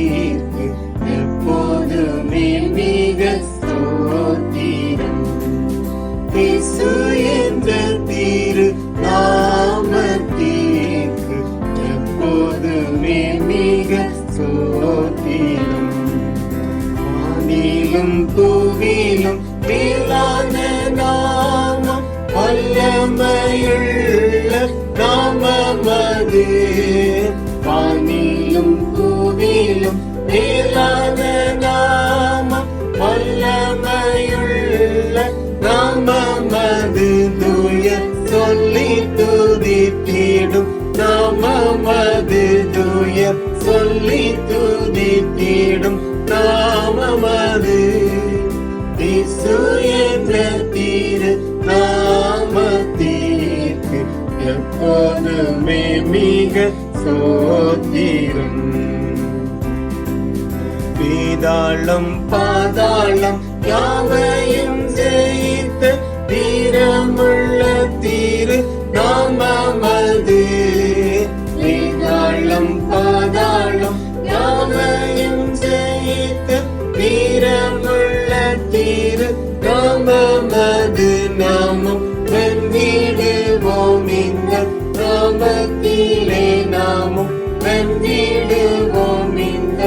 நாமத்தீர்க்கு எப்போதுமே மிக ஸ்தோத்திரம். இயேசு என்ற திரு நாமத்தீர்க்கு எப்போதுமே மிக ஸ்தோத்திரம். வானிலும் பூவிலும் மேலான நாமம், வல்லமையுள்ள நாமமது. வானிலும் பூவிலும் மேலான நாமம், வல்லமையுள்ள நாமமது. தூய சொல்லி துதித்திடும் நாமமது. தூய சொல்லி துதித்திடும் நாமமது. இயேசு என்ற திரு நாமத்தீர்க்கு எப்போதுமே மிக ஸ்தோத்திரம். வேதாளம் பாதாளம் யாவையும் ஜெயித்த வீரமுள்ள திரு நாமமது. வேதாளம் பாதாளம் யாவையும் ஜெயித்த வீரமுள்ள திரு நாமமது. நாமம் வென்றிடுவோம் இந்த நாமத்திலே. நாமம் வென்றிடுவோம் இந்த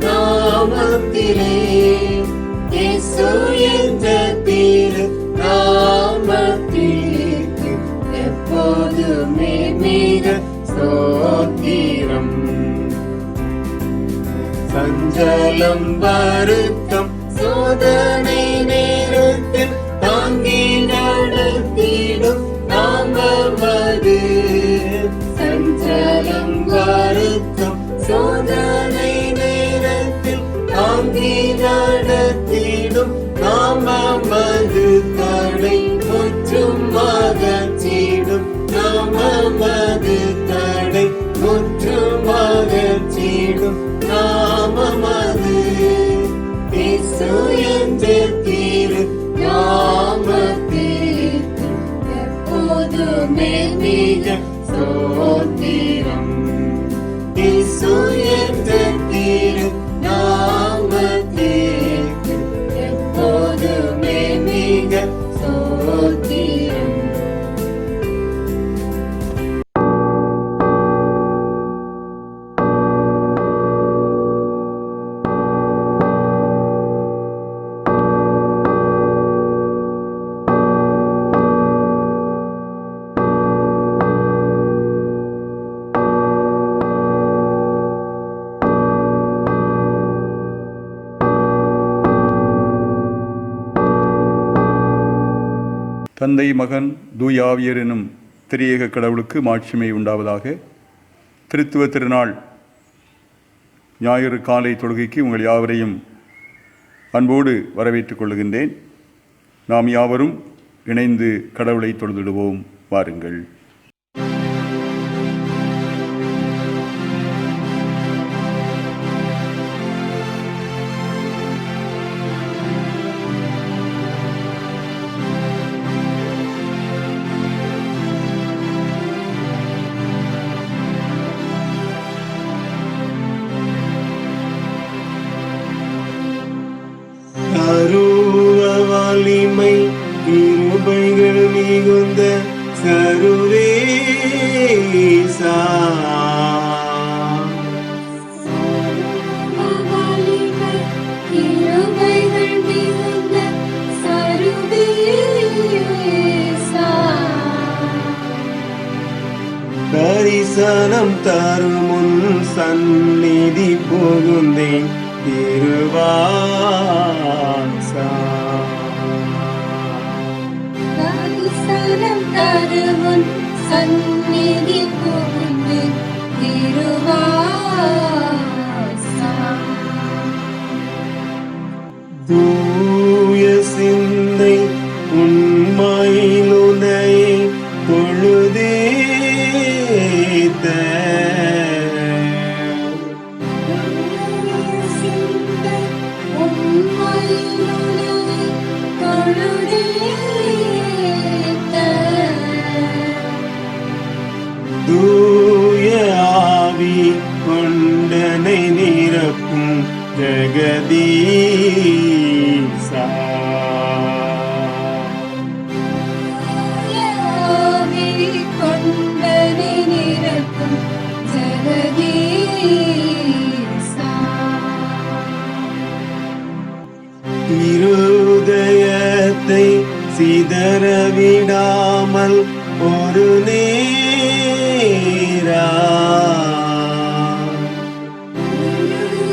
நாமத்திலே. இயேசு என்ற திரு நாமத்திற்கு எப்போதுமே மிக ஸ்தோத்திரம். சஞ்சலம் வருத்தம் சோதனை நேரத்தில் தாங்கி நடத்திடும் நாமமது. சஞ்சலம் வருத்தம் சோதனை நேரத்தில் தாங்கி நடத்திடும் நாமமது. தடை முற்றும் அகற்றிடும் நாமமது. தடை முற்றும் அகற்றிடும் நாமமது. இயேசு என்ற திரு நாமத்திற்கு எப்போதுமே மிக ஸ்தோத்திரம். இயேசு என்ற திரு நாமத்திற்கு எப்போதுமே மிக ஸ்தோத்திரம். தந்தை, மகன், தூய ஆவியர் எனும் திரியேக கடவுளுக்கு மாட்சிமை உண்டாவதாக. திருத்துவ திருநாள் ஞாயிறு காலை தொழுகைக்கு உங்கள் யாவரையும் அன்போடு வரவேற்றுக் கொள்கின்றேன். நாம் யாவரும் இணைந்து கடவுளை தொழுதிடுவோம். வாருங்கள். வலிமை கிருபைகள் மிகுந்த சர்வேசா, தரிசனம் தரும் முன் சந்நிதி புகுந்தேன் திருவாசா. தரிசனம் தரும் முன் சந்நிதி புகுந்தேன் திருவாசா. தூய சிந்தை உண்மையிலுனையை தொழுதேத்த தூய ஆவி கொண்டன ஜெகதீசா யாவே கொண்டனை நிரப்பும் ஜெகதீசா இருதயத்தை சிதறவிடாமல் ஒரு நேரா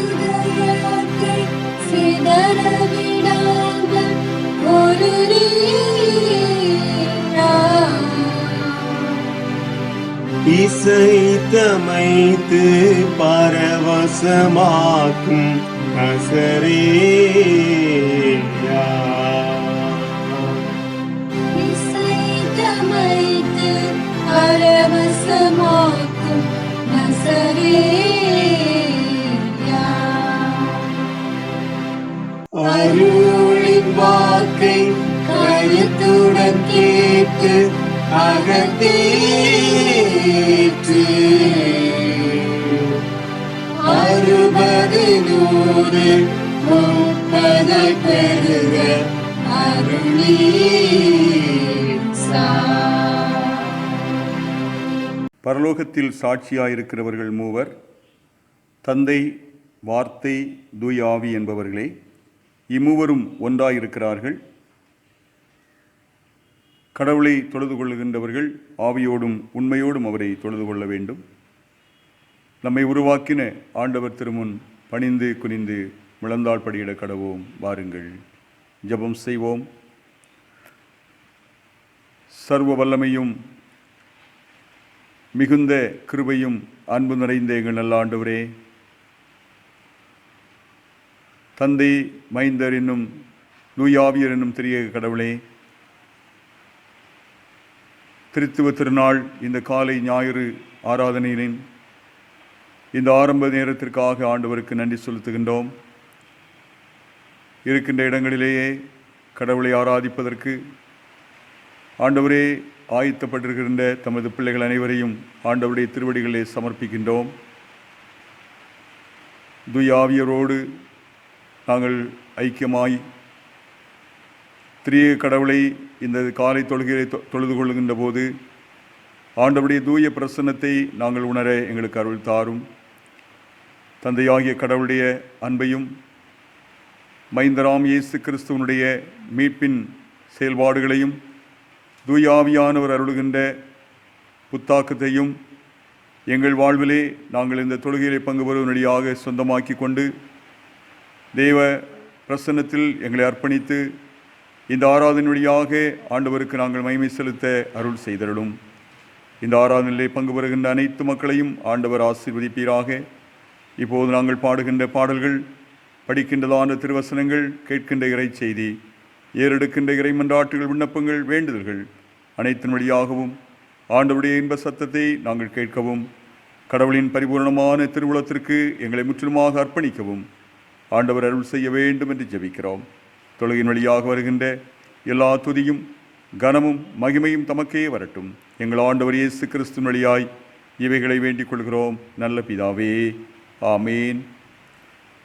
இருதயத்தை சிதறவிடாமல் ஒரு நீரா இசைத்தமைத்து பரவசமாக்கும் நசரேயா இசைத்தமைத்து பரவசமாக்கும் நசரேயா அருளின் வாக்கை கருத்துடன் கேட்டு அகத்தேற்று 60 100 பெருக அருளீசா. பரலோகத்தில் சாட்சியாயிருக்கிறவர்கள் மூவர், தந்தை, வார்த்தை, தூய ஆவி என்பவர்களே. இம்மூவரும் ஒன்றாயிருக்கிறார்கள். கடவுளை தொழுது கொள்ளுகின்றவர்கள் ஆவியோடும் உண்மையோடும் அவரை தொழுது கொள்ள வேண்டும். நம்மை உருவாக்கின ஆண்டவர் திருமுன் பணிந்து குனிந்து முழந்தாள் படியிட கடவோம். வாருங்கள், ஜெபம் செய்வோம். சர்வ வல்லமையும் மிகுந்த கிருபையும் அன்பு நிறைந்த எங்கள் நல்ல ஆண்டவரே, தந்தை, மைந்தர் என்னும் தூயாவியர் என்னும் திரியேக கடவுளே, திருத்துவ திருநாள் இந்த காலை ஞாயிறு ஆராதனையின் இந்த ஆரம்ப நேரத்திற்காக ஆண்டவருக்கு நன்றி செலுத்துகின்றோம். இருக்கின்ற இடங்களிலேயே கடவுளை ஆராதிப்பதற்கு ஆண்டவரே ஆயத்தப்பட்டிருக்கின்ற தமது பிள்ளைகள் அனைவரையும் ஆண்டவருடைய திருவடிகளை சமர்ப்பிக்கின்றோம். தூய ஆவியரோடு நாங்கள் ஐக்கியமாய் திரியேக கடவுளை இந்த காலை தொழுகையை தொழுது கொள்கின்ற போது ஆண்டவருடைய தூய பிரசன்னத்தை நாங்கள் உணர எங்களுக்கு அருள் தாரும். தந்தையாகிய கடவுளுடைய அன்பையும் மைந்தராம் இயேசு கிறிஸ்துவனுடைய மீட்பின் செயல்பாடுகளையும் தூய ஆவியானவர் அருளுகின்ற புத்தாக்கத்தையும் எங்கள் வாழ்விலே நாங்கள் இந்த தொழுகையிலே பங்கு பெறுவதற்காக சொந்தமாக்கி கொண்டு தேவ பிரசன்னத்தில் எங்களை அர்ப்பணித்து இந்த ஆராதனை வழியாக ஆண்டவருக்கு நாங்கள் மகிமை செலுத்த அருள் செய்தருளும். இந்த ஆராதனையிலே பங்கு பெறுகின்ற அனைத்து மக்களையும் ஆண்டவர் ஆசீர்வதிப்பீராக. இப்போது நாங்கள் பாடுகின்ற பாடல்கள், படிக்கின்றதான திருவசனங்கள், கேட்கின்ற இறை செய்தி, ஏறெடுக்கின்ற இறை மன்றாட்டுகள், விண்ணப்பங்கள், வேண்டுதல்கள் அனைத்தின் வழியாகவும் ஆண்டவருடைய இன்ப சத்தத்தை நாங்கள் கேட்கவும், கடவுளின் பரிபூர்ணமான திருவுளத்திற்கு எங்களை முற்றிலுமாக அர்ப்பணிக்கவும் ஆண்டவர் அருள் செய்ய வேண்டும் என்று ஜெபிக்கிறோம். தொழுகையின் வழியாக வருகின்ற எல்லா துதியும் கனமும் மகிமையும் தமக்கே வரட்டும். எங்கள் ஆண்டவர் இயேசு கிறிஸ்துவின் வழியாய் இவைகளை வேண்டிக் கொள்கிறோம் நல்ல பிதாவே, ஆமேன்.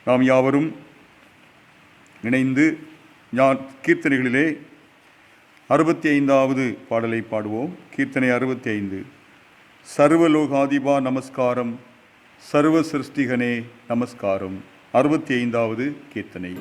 நாம் யாவரும் இணைந்து கீர்த்தனைகளிலே 65வது பாடலை பாடுவோம். கீர்த்தனை 65. சர்வலோகாதிபா நமஸ்காரம், சர்வ சிருஷ்டிகனே நமஸ்காரம். 65வது கீர்த்தனை.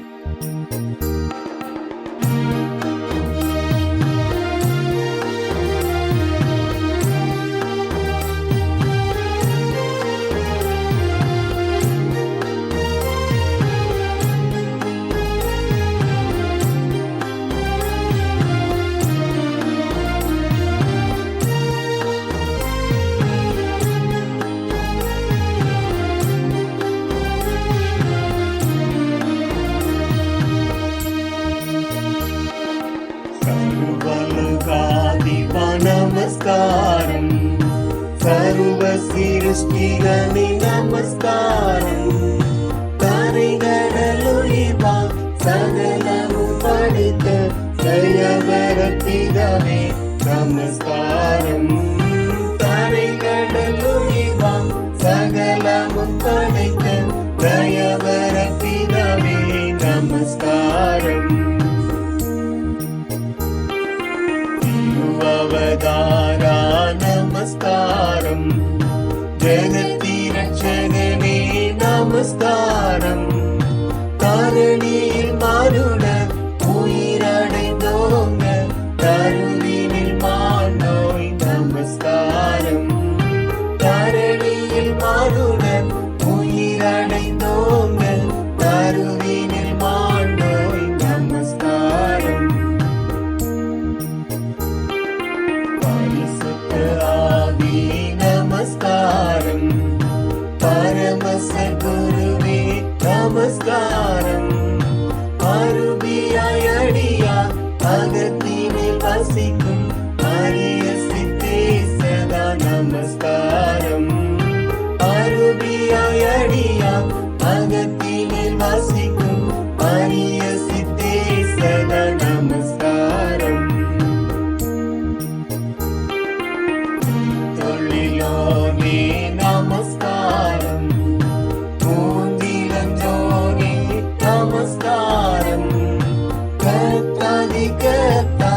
நமஸ்காரம், சர்வ சிருஷ்டிகனே நமஸ்காரம். கரைகடலுயிர்வா சகலமும் படைத்த தயவர பிதாவே நமஸ்காரம். கரைகடலுயிர்வா சகலமும் படைத்த தயவர பிதாவே நமஸ்காரம். அருவியாய் அடியார் அகத்தினில் வசிக்கும் அரிய சித்தே சதா நமஸ்காரம். அருவியாய் அடியார் அகத்தினில் வசிக்கும் அரிய சித்தே சதா நமஸ்காரம். தொழிலோனே நமஸ்காரம். மூந்திலஞ்சோனே நமஸ்காரம். கர்த்தாதி கர்த்தா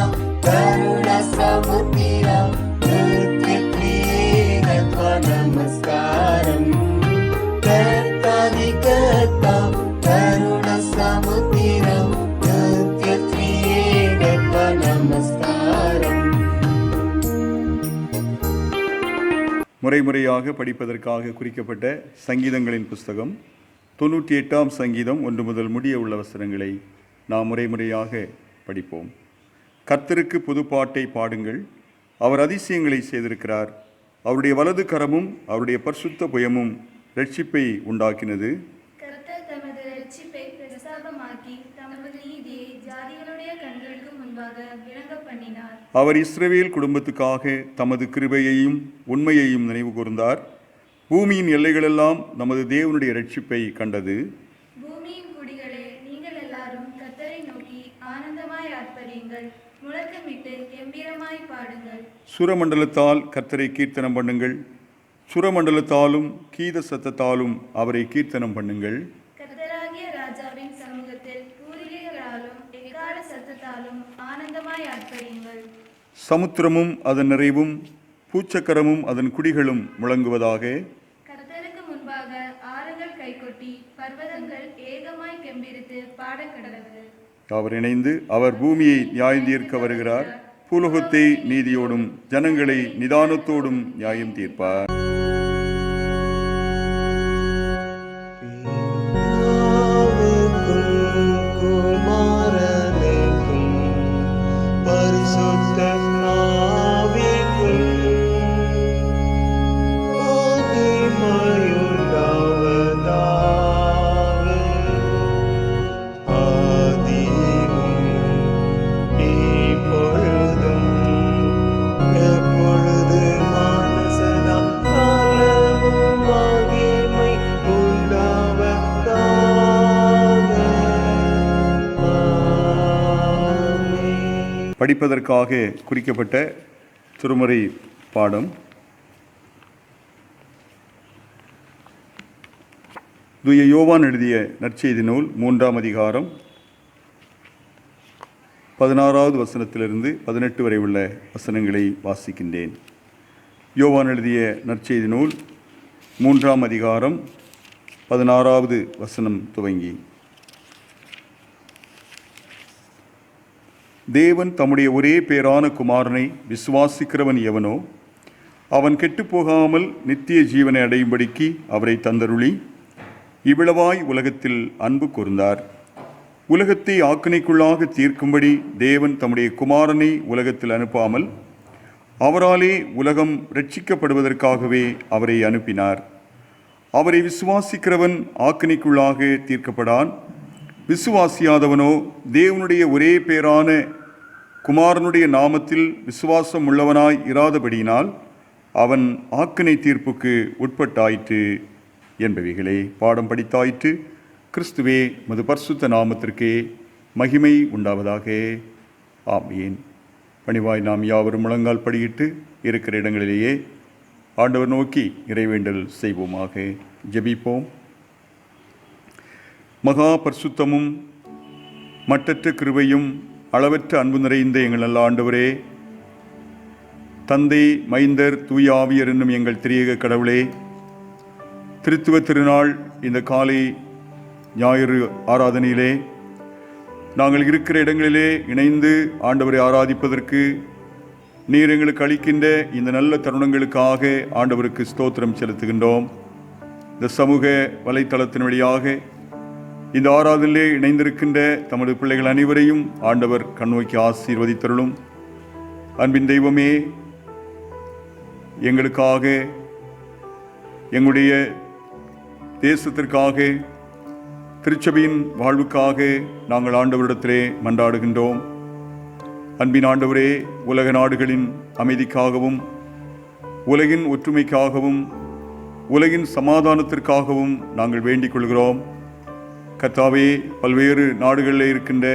கருண சமுத்திரா நித்ய த்ரிஏகத்வ நமஸ்காரம். கர்த்தாதி கர்த்தா கருண சமுத்திரா நித்ய த்ரிஏகத்வ நமஸ்காரம். முறைமுறையாக படிப்பதற்காக குறிக்கப்பட்ட சங்கீதங்களின் புஸ்தகம் 98ஆம் சங்கீதம் 1 முதல் முடிய உள்ள வசனங்களை நாம் முறைமுறையாக படிப்போம். கர்த்தருக்கு புதுப்பாட்டை பாடுங்கள், அவர் அதிசயங்களை செய்திருக்கிறார். அவருடைய வலது கரமும் அவருடைய பரிசுத்த புயமும் இரட்சிப்பை உண்டாக்கினது. கர்த்தர் தமது இரட்சிப்பை பிரஸ்தாபமாக்கி தமது நீதியை ஜாதிகளுடைய கண்களுக்கு முன்பாக விளங்க பண்ணினார். அவர் இஸ்ரவேல் குடும்பத்துக்காக தமது கிருபையையும் உண்மையையும் நினைவு கூர்ந்தார். பூமியின் எல்லைகளெல்லாம் நமது தேவனுடைய இரட்சிப்பை கண்டது. பூமியின் குடிகளே, நீங்கள் எல்லாரும் கர்த்தரை நோக்கி ஆனந்தமாய் ஆர்ப்பரியுங்கள், முழக்கமிட்டு கெம்பீரமாய் பாடுங்கள். சுரமண்டலத்தால் கர்த்தரை கீர்த்தனம் பண்ணுங்கள், சுரமண்டலத்தாலும் கீத சத்தத்தாலும் அவரை கீர்த்தனம் பண்ணுங்கள். கர்த்தராகிய ராஜாவின் சமூகத்தில் பூரிகைகளாலும் எக்கால சத்தத்தாலும் ஆனந்தமாய் ஆர்ப்பரியுங்கள். சமுத்திரமும் அதன் நிறைவும் பூச்சக்கரமும் அதன் குடிகளும் முழங்குவதாக. கர்த்தருக்கு முன்பாக ஆறுகள் கைகொட்டி பர்வதங்கள் ஏகமாய் கெம்பீரித்து பாடக்கடவது. அவர் இணைந்து அவர் பூமியை நியாயம் தீர்க்க வருகிறார். பூலோகத்தை நீதியோடும் ஜனங்களை நிதானத்தோடும் நியாயம் தீர்ப்பார். பிதாவுக்கும் குமாரனுக்கும் பரிசுத்த ஆவிக்கும் மகிமையுண்டாவதாக. ஆதியிலும் இப்பொழுதும் எப்பொழுதுமான சதா காலமும் மகிமை உண்டாவதாக. ஆமென். படிப்பதற்காக குறிக்கப்பட்ட திருமறை பாடம் தூய யோவான் எழுதிய நற்செய்தி நூல் 3ஆம் அதிகாரம் 16வது வசனத்திலிருந்து 18 வரை உள்ள வசனங்களை வாசிக்கின்றேன். யோவான் எழுதிய நற்செய்தி நூல் 3ஆம் அதிகாரம் 16வது வசனம் துவங்கி. தேவன் தம்முடைய ஒரே பேரான குமாரனை விசுவாசிக்கிறவன் எவனோ அவன் கெட்டுப்போகாமல் நித்திய ஜீவனை அடையும்படிக்கு அவரை தந்தருளி இவ்வளவாய் உலகத்தில் அன்பு கூர்ந்தார். உலகத்தை ஆக்கினைக்குள்ளாக தீர்க்கும்படி தேவன் தம்முடைய குமாரனை உலகத்தில் அனுப்பாமல் அவராலே உலகம் இரட்சிக்கப்படுவதற்காகவே அவரை அனுப்பினார். அவரை விசுவாசிக்கிறவன் ஆக்கினைக்குள்ளாக தீர்க்கப்படான். விசுவாசியாதவனோ தேவனுடைய ஒரே பேரான குமாரனுடைய நாமத்தில் விசுவாசம் உள்ளவனாய் இராதபடியினால் அவன் ஆக்கினை தீர்ப்புக்கு உட்பட்டாயிற்று என்பவைகளே பாடம் படித்தாயிற்று. கிறிஸ்துவே மது பரிசுத்த நாமத்திற்கே மகிமை உண்டாவதாக. ஆமீன். பணிவாய் நாம் யாவரும் முழங்கால் படியிட்டு இருக்கிற இடங்களிலேயே ஆண்டவர் நோக்கி இறைவேண்டல் செய்வோமாக. ஜெபிப்போம். மகா பரிசுத்தமும் மட்டற்ற கிருபையும் அளவற்ற அன்பு நிறைந்த எங்கள் நல்ல ஆண்டவரே, தந்தை மைந்தர் தூய ஆவியர் என்னும் எங்கள் திரியேக கடவுளே, திருத்துவ திருநாள் இந்த காலை ஞாயிறு ஆராதனையிலே நாங்கள் இருக்கிற இடங்களிலே இணைந்து ஆண்டவரை ஆராதிப்பதற்கு நீர் எங்களுக்கு அளிக்கின்ற இந்த நல்ல தருணங்களுக்காக ஆண்டவருக்கு ஸ்தோத்திரம் செலுத்துகின்றோம். இந்த சமூக வலைத்தளத்தின் வழியாக இந்த ஆராதனையிலே இணைந்திருக்கின்ற தமது பிள்ளைகள் அனைவரையும் ஆண்டவர் கண்ணோக்கி ஆசீர்வதித்தருளும். அன்பின் தெய்வமே, எங்களுக்காக, எங்களுடைய தேசத்திற்காக, திருச்சபையின் வாழ்வுக்காக நாங்கள் ஆண்டவரிடத்திலே மன்றாடுகின்றோம். அன்பின் ஆண்டவரே, உலக நாடுகளின் அமைதிக்காகவும் உலகின் ஒற்றுமைக்காகவும் உலகின் சமாதானத்திற்காகவும் நாங்கள் வேண்டிக் கொள்கிறோம். கர்த்தாவே, பல்வேறு நாடுகளில் இருக்கின்ற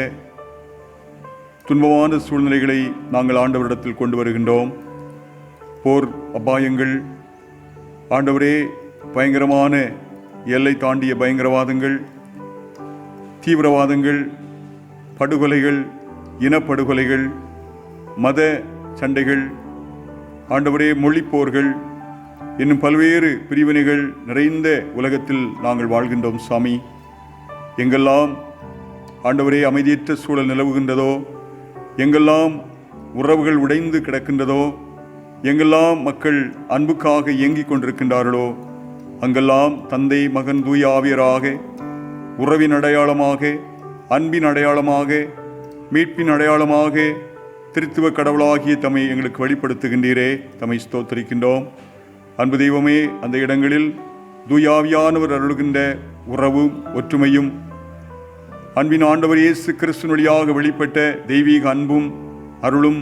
துன்பமான சூழ்நிலைகளை நாங்கள் ஆண்டவரிடத்தில் கொண்டு வருகின்றோம். போர் அபாயங்கள், ஆண்டவரே, பயங்கரமான எல்லை தாண்டிய பயங்கரவாதங்கள், தீவிரவாதங்கள், படுகொலைகள், இனப்படுகொலைகள், மத சண்டைகள், ஆண்டவரே, மொழிப்போர்கள், இன்னும் பல்வேறு பிரிவினைகள் நிறைந்த உலகத்தில் நாங்கள் வாழ்கின்றோம். சாமி, எங்கெல்லாம் ஆண்டவரே அமைதியற்ற சூழல் நிலவுகின்றதோ, எங்கெல்லாம் உறவுகள் உடைந்து கிடக்கின்றதோ, எங்கெல்லாம் மக்கள் அன்புக்காக இயங்கிக் கொண்டிருக்கின்றார்களோ, அங்கெல்லாம் தந்தை மகன் தூய ஆவியராக உறவின் அடையாளமாக, அன்பின் அடையாளமாக, மீட்பின் அடையாளமாக திருத்துவ கடவுளாகிய தம்மை எங்களுக்கு வெளிப்படுத்துகின்றீரே, தம்மை ஸ்தோத்திரிக்கின்றோம். அன்பு தெய்வமே, அந்த இடங்களில் தூயாவியானவர் அருளுகின்ற உறவும் ஒற்றுமையும் அன்பின் ஆண்டவர் இயேசு கிறிஸ்துவின் வழியாக வெளிப்பட்ட தெய்வீக அன்பும் அருளும்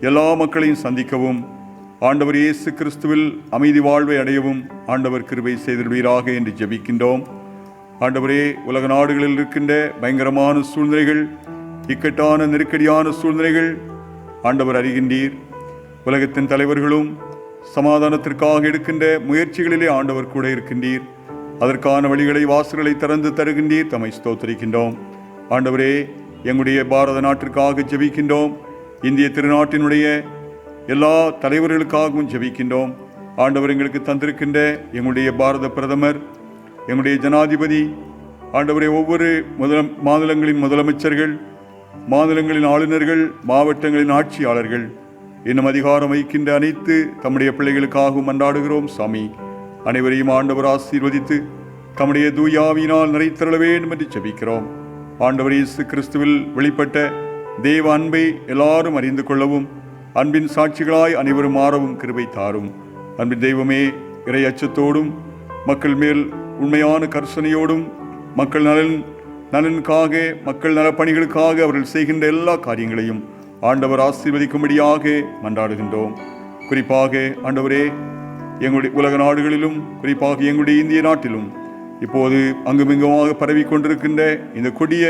எல்லா மக்களையும் சந்திக்கவும், ஆண்டவர் இயேசு கிறிஸ்துவில் அமைதி வாழ்வை அடையவும் ஆண்டவர் கிருபை செய்திடுவீராக என்று ஜெபிக்கின்றோம். ஆண்டவரே, உலக நாடுகளில் இருக்கின்ற பயங்கரமான சூழ்நிலைகள், இக்கட்டான நெருக்கடியான சூழ்நிலைகள் ஆண்டவர் அறிகின்றீர். உலகத்தின் தலைவர்களும் சமாதானத்திற்காக எடுக்கின்ற முயற்சிகளிலே ஆண்டவர் கூட இருக்கின்றீர். அதற்கான வழிகளை, வாசல்களை திறந்து தருகின்றீர். தம்மை ஸ்தோத்திரிக்கின்றோம். ஆண்டவரே, எங்களுடைய பாரத நாட்டிற்காக ஜெபிக்கின்றோம். இந்திய திருநாட்டினுடைய எல்லா தலைவர்களுக்காகவும் ஜெபிக்கின்றோம். ஆண்டவர் எங்களுக்கு தந்திருக்கின்ற எங்களுடைய பாரத பிரதமர், எங்களுடைய ஜனாதிபதி, ஆண்டவரே, ஒவ்வொரு மாநிலங்களின் முதலமைச்சர்கள், மாநிலங்களின் ஆளுநர்கள், மாவட்டங்களின் ஆட்சியாளர்கள், இன்னும் அதிகாரம் வகிக்கின்ற அனைத்து தம்முடைய பிள்ளைகளுக்காகவும் மன்றாடுகிறோம். சாமி, அனைவரையும் ஆண்டவர் ஆசீர்வதித்து தம்முடைய தூயாவினால் நிறைத்தருள வேண்டும் என்று ஜெபிக்கிறோம். ஆண்டவர் இயேசு கிறிஸ்துவில் வெளிப்பட்ட தேவ அன்பை எல்லாரும் அறிந்து கொள்ளவும், அன்பின் சாட்சிகளாய் அனைவரும் மாறவும் கிருபை தாரும். அன்பின் தெய்வமே, இறை அச்சத்தோடும் மக்கள் மேல் உண்மையான கர்சனையோடும் மக்கள் நலனுக்காக, மக்கள் நலப்பணிகளுக்காக அவர்கள் செய்கின்ற எல்லா காரியங்களையும் ஆண்டவர் ஆசீர்வதிக்கும்படியாக மன்றாடுகின்றோம். குறிப்பாக ஆண்டவரே, எங்களுடைய உலக நாடுகளிலும் குறிப்பாக எங்களுடைய இந்திய நாட்டிலும் இப்போது அங்குமிங்குமாக பரவி கொண்டிருக்கின்ற இந்த கொடிய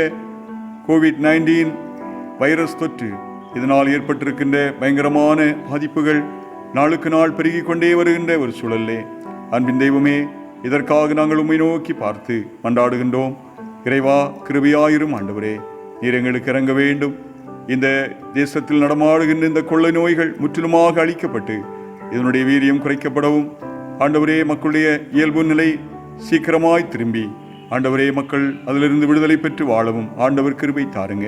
கோவிட்-19 வைரஸ் தொற்று, இதனால் ஏற்பட்டிருக்கின்ற பயங்கரமான பாதிப்புகள் நாளுக்கு நாள் பெருகி கொண்டே வருகின்ற ஒரு சூழலே அன்பின் தெய்வமே, இதற்காக நாங்கள் உம்மை நோக்கி பார்த்து மன்றாடுகின்றோம். இறைவா, கிருபையாயிரும். ஆண்டவரே, நீர் எங்களுக்கு இறங்க வேண்டும். இந்த தேசத்தில் நடமாடுகின்ற இந்த கொள்ளை நோய்கள் முற்றிலுமாக அழிக்கப்பட்டு இதனுடைய வீரியம் குறைக்கப்படவும், ஆண்டவரே, மக்களுடைய இயல்பு நிலை சீக்கிரமாய் திரும்பி ஆண்டவரே மக்கள் அதிலிருந்து விடுதலை பெற்று வாழவும் ஆண்டவர் கிருபை தாருங்க.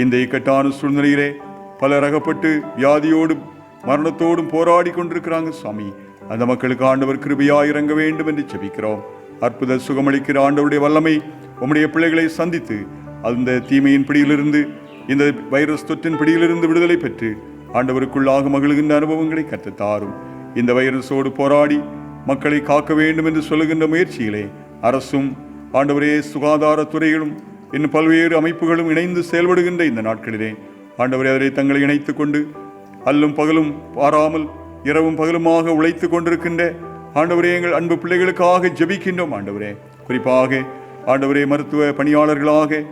இந்த இக்கட்டான சூழ்நிலையிலே பலர் அகப்பட்டு வியாதியோடும் மரணத்தோடும் போராடி கொண்டிருக்கிறாங்க. சாமி, அந்த மக்களுக்கு ஆண்டவர் கிருபையாய் இறங்க வேண்டும் என்று ஜெபிக்கிறோம். அற்புத சுகமளிக்கிற ஆண்டவருடைய வல்லமை உம்முடைய பிள்ளைகளை சந்தித்து அந்த தீமையின் பிடியிலிருந்து, இந்த வைரஸ் தொற்றின் பிடியிலிருந்து விடுதலை பெற்று ஆண்டவருக்குள்ளாக மகிழ்கின்ற அனுபவங்களை கற்றுத்தாரும். இந்த வைரஸோடு போராடி மக்களை காக்க வேண்டும் என்று சொல்லுகின்ற முயற்சியிலே அரசும் ஆண்டவரே சுகாதாரத்துறைகளும் இன்னும் பல்வேறு அமைப்புகளும் இணைந்து செயல்படுகின்ற இந்த நாட்களிலே ஆண்டவரே அவரை தங்களை இணைத்து கொண்டு அல்லும் பகலும் பாராமல் இரவும் பகலுமாக உழைத்து கொண்டிருக்கின்ற ஆண்டவரே எங்கள் அன்பு பிள்ளைகளுக்காக ஜெபிக்கின்றோம். ஆண்டவரே, குறிப்பாக ஆண்டவரே மருத்துவ பணியாளர்களாக,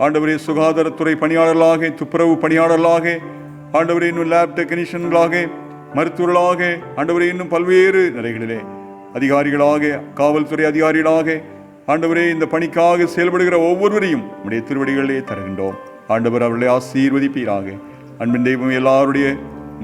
ஆண்டவரே சுகாதாரத்துறை பணியாளர்களாக, துப்புரவு பணியாளர்களாக, ஆண்டவரே இன்னும் லேப் டெக்னீஷியன்களாக, மருத்துவர்களாக, ஆண்டவரே இன்னும் பல்வேறு நிலைகளிலே அதிகாரிகளாக, காவல்துறை அதிகாரிகளாக, ஆண்டவரே இந்த பணிக்காக செயல்படுகிற ஒவ்வொருவரையும் உடைய திருவடிகளிலே தருகின்றோம். ஆண்டவர் அவர்களை ஆசீர்வதிப்பீராக. அன்பின் தெய்வம் எல்லாருடைய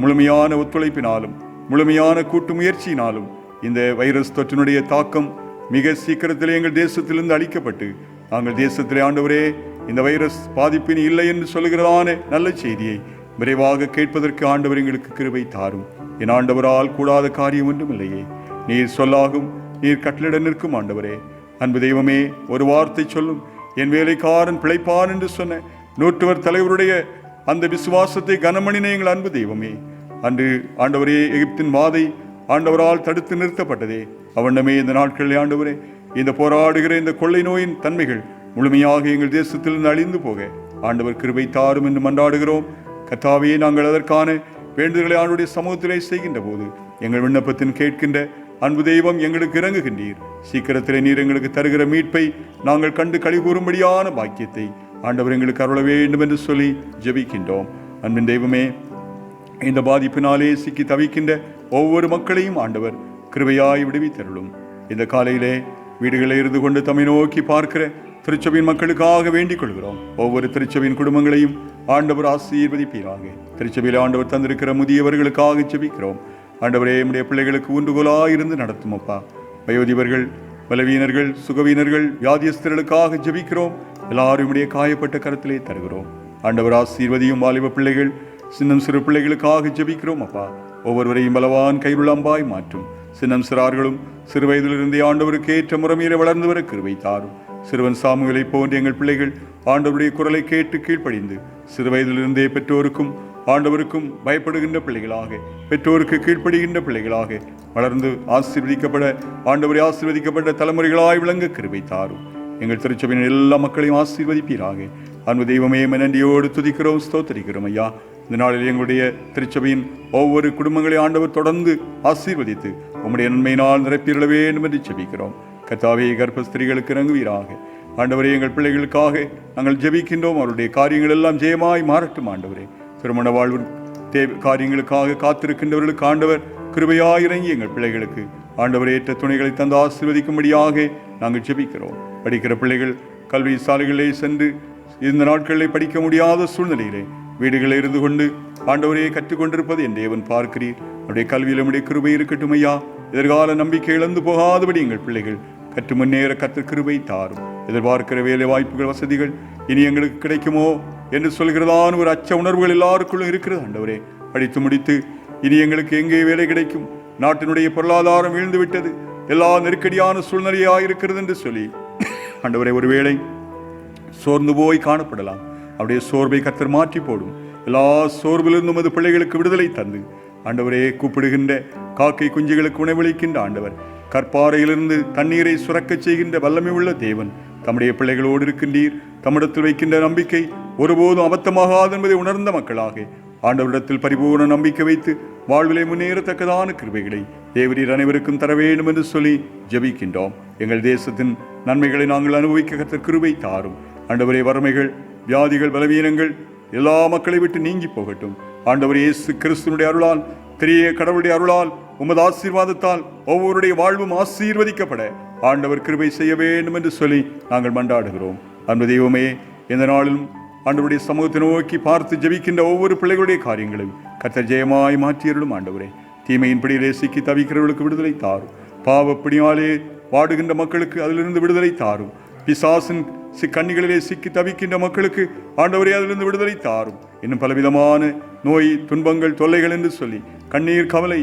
முழுமையான ஒத்துழைப்பினாலும் முழுமையான கூட்டு முயற்சியினாலும் இந்த வைரஸ் தொற்றினுடைய தாக்கம் மிக சீக்கிரத்திலே எங்கள் தேசத்திலிருந்து அழிக்கப்பட்டு நாங்கள் தேசத்திலே ஆண்டவரே இந்த வைரஸ் பாதிப்பின் இல்லை என்று சொல்லுகிறதான நல்ல செய்தியை விரைவாக கேட்பதற்கு ஆண்டவர் எங்களுக்கு கிருபை தாரும். என் ஆண்டவரால் கூடாத காரியம் ஒன்றும் இல்லையே. நீர் சொல்லாகும், நீர் கட்டளிட நிற்கும். ஆண்டவரே, அன்பு தெய்வமே, ஒரு வார்த்தை சொல்லும், என் வேலைக்காரன் பிழைப்பான் என்று சொன்ன நூற்றுவர் தலைவருடைய அந்த விசுவாசத்தை கனமணின எங்கள் அன்பு தெய்வமே, அன்று ஆண்டவரே எகிப்தின் வாதை ஆண்டவரால் தடுத்து நிறுத்தப்பட்டதே, அவனமே இந்த நாட்களில் ஆண்டவரே இந்த போராடுகிற இந்த கொள்ளை நோயின் தன்மைகள் முழுமையாக எங்கள் தேசத்திலிருந்து அழிந்து போக ஆண்டவர் கிருபை தாரும் என்று மன்றாடுகிறோம். கர்த்தாவே, நாங்கள் அதற்கான வேண்டுதலை ஆண்டுடைய சமூகத்திலே செய்கின்ற போது எங்கள் விண்ணப்பத்தின் கேட்கின்ற அன்பு தெய்வம் எங்களுக்கு இறங்குகின்றீர். சீக்கிரத்திலே நீர் எங்களுக்கு தருகிற மீட்பை நாங்கள் கண்டு களிகூறும்படியான பாக்கியத்தை ஆண்டவர் எங்களுக்கு அருள வேண்டும் என்று சொல்லி ஜெபிக்கின்றோம். அன்பின் தெய்வமே, இந்த பாதிப்பினாலே சிக்கி தவிக்கின்ற ஒவ்வொரு மக்களையும் ஆண்டவர் கிருபையாய் விடுவித்தருளும். இந்த காலையிலே வீடுகளில் இருந்து கொண்டு தம்மை நோக்கி பார்க்கிற திருச்சபையின் மக்களுக்காக வேண்டிக் கொள்கிறோம். ஒவ்வொரு திருச்சபையின் குடும்பங்களையும் ஆண்டவர் ஆசீர்வதிப்பீராக. திருச்சபையில் ஆண்டவர் தந்திருக்கிற முதியவர்களுக்காக ஜெபிக்கிறோம். ஆண்டவரே, நம்முடைய பிள்ளைகளுக்கு ஊன்றுகோலாக இருந்து நடத்தும் அப்பா. வயோதிபர்கள், பலவீனர்கள், சுகவீனர்கள், வியாதியஸ்தர்களுக்காக ஜெபிக்கிறோம். எல்லாரும் உடைய காயப்பட்ட கரத்திலே தருகிறோம். ஆண்டவர் ஆசீர்வதியும். வாலிப பிள்ளைகள், சின்னம் சிறு பிள்ளைகளுக்காக ஜெபிக்கிறோம் அப்பா. ஒவ்வொருவரையும் பலவான் கையுள்ள அம்பாய் மாற்றும். சின்னம் சிறார்களும் சிறு வயதிலிருந்தே ஆண்டவருக்கு ஏற்ற முறைமையில வளர்ந்து வர கிருபை தாரும். சிறுவன் சாமுவேலை போன்ற எங்கள் பிள்ளைகள் ஆண்டவருடைய குரலை கேட்டு கீழ்ப்படிந்து சிறு வயதிலிருந்தே பெற்றோருக்கும் ஆண்டவருக்கும் பயப்படுகின்ற பிள்ளைகளாக, பெற்றோருக்கு கீழ்ப்படுகின்ற பிள்ளைகளாக வளர்ந்து ஆண்டவரை ஆசீர்வதிக்கப்பட்ட தலைமுறைகளாய் விளங்க கிருபை தாரும். எங்கள் திருச்சபையின் எல்லா மக்களையும் ஆசீர்வதிப்பீராக. அன்பு தெய்வமே, நன்றியோடு துதிக்கிறோம், ஸ்தோத்திரிக்கிறோம் ஐயா. இந்த நாளில் எங்களுடைய திருச்சபையின் ஒவ்வொரு குடும்பங்களை ஆண்டவர் தொடர்ந்து ஆசீர்வதித்து உம்முடைய நன்மையினால் நிரப்பிட வேண்டும் என்று ஜெபிக்கிறோம். கர்த்தாவே, கர்ப்பஸ்திரீகளுக்கு இறங்குவீராக. ஆண்டவரே, எங்கள் பிள்ளைகளுக்காக நாங்கள் ஜெபிக்கின்றோம். அவருடைய காரியங்கள் எல்லாம் ஜெயமாய் மாறட்டும். ஆண்டவரே, திருமண வாழ்வு காரியங்களுக்காக காத்திருக்கின்றவர்களுக்கு ஆண்டவர் கிருபையாய் இறங்கி எங்கள் பிள்ளைகளுக்கு ஆண்டவர் ஏற்ற துணைகளை தந்து ஆசீர்வதிக்கும்படியாக நாங்கள் ஜெபிக்கிறோம். படிக்கிற பிள்ளைகள் கல்வி சாலைகளிலே சென்று இந்த நாட்களிலே படிக்க முடியாத சூழ்நிலையிலே வீடுகளில் இருந்து கொண்டு ஆண்டவரையே கற்றுக்கொண்டிருப்பது என் தேவன் பார்க்கிறீர். அவருடைய கல்வியில் நம்முடைய கிருபை இருக்கட்டும் ஐயா. எதிர்கால நம்பிக்கை இழந்து போகாதபடி எங்கள் பிள்ளைகள் கற்று முன்னேற கிருபை தாரும். எதிர்பார்க்கிற வேலை வாய்ப்புகள், வசதிகள் இனி எங்களுக்கு கிடைக்குமோ என்று சொல்கிறதான ஒரு அச்ச உணர்வுகள் எல்லாருக்குள்ளும் இருக்கிறது. ஆண்டவரே, படித்து முடித்து இனி எங்களுக்கு எங்கே வேலை கிடைக்கும்? நாட்டினுடைய பொருளாதாரம் வீழ்ந்து விட்டது, எல்லா நெருக்கடியான சூழ்நிலையாக இருக்கிறது என்று சொல்லி ஆண்டவரே, ஒருவேளை சோர்ந்து போய் காணப்படலாம். அவருடைய சோர்வை கர்த்தர் மாற்றி போடும். எல்லா சோர்விலிருந்தும் அது பிள்ளைகளுக்கு விடுதலை தந்து ஆண்டவரே, கூப்பிடுகின்ற காக்கை குஞ்சுகளுக்கு உணவளிக்கின்ற ஆண்டவர், கற்பாறையிலிருந்து தண்ணீரை சுரக்கச் செய்கின்ற வல்லமை உள்ள தேவன் தம்முடைய பிள்ளைகளோடு இருக்கின்றீர். தம்மிடத்தில் வைக்கின்ற நம்பிக்கை ஒருபோதும் அபத்தமாகாது என்பதை உணர்ந்த மக்களாக ஆண்டவரிடத்தில் பரிபூர்ண நம்பிக்கை வைத்து வாழ்விலை முன்னேறத்தக்கதான கிருபைகளை தேவரீர் அனைவருக்கும் தர வேண்டும் என்று சொல்லி ஜெபிக்கின்றோம். எங்கள் தேசத்தின் நன்மைகளை நாங்கள் அனுபவிக்க கர்த்தர் கிருபை தாரும். ஆண்டவரே, வறுமைகள், வியாதிகள், பலவீனங்கள் எல்லா மக்களை விட்டு நீங்கி போகட்டும். ஆண்டவர் இயேசு கிறிஸ்துனுடைய அருளால், திரிய கடவுளுடைய அருளால், உமது ஆசீர்வாதத்தால் ஒவ்வொருடைய வாழ்வும் ஆசீர்வதிக்கப்பட ஆண்டவர் கிருபை செய்ய வேண்டும் என்று சொல்லி நாங்கள் மன்றாடுகிறோம். அன்பு தெய்வமே, இந்த நாளிலும் ஆண்டவருடைய சமூகத்தை நோக்கி பார்த்து ஜெபிக்கின்ற ஒவ்வொரு பிள்ளைகளுடைய காரியங்களையும் கர்த்தர் ஜெயமாய் மாற்றியருளும். ஆண்டவரே, தீமையின் பிடியிலே சிக்கி தவிக்கிறவர்களுக்கு விடுதலை தாரும். பாவப்பிடியாலே வாடுகின்ற மக்களுக்கு அதிலிருந்து விடுதலை தாரும். பிசாசின் கண்ணிகளிலே சிக்கி தவிக்கின்ற மக்களுக்கு ஆண்டவரே அதிலிருந்து விடுதலை தாரும். இன்னும் பலவிதமான நோய், துன்பங்கள், தொல்லைகள் என்று சொல்லி கண்ணீர், கவலை,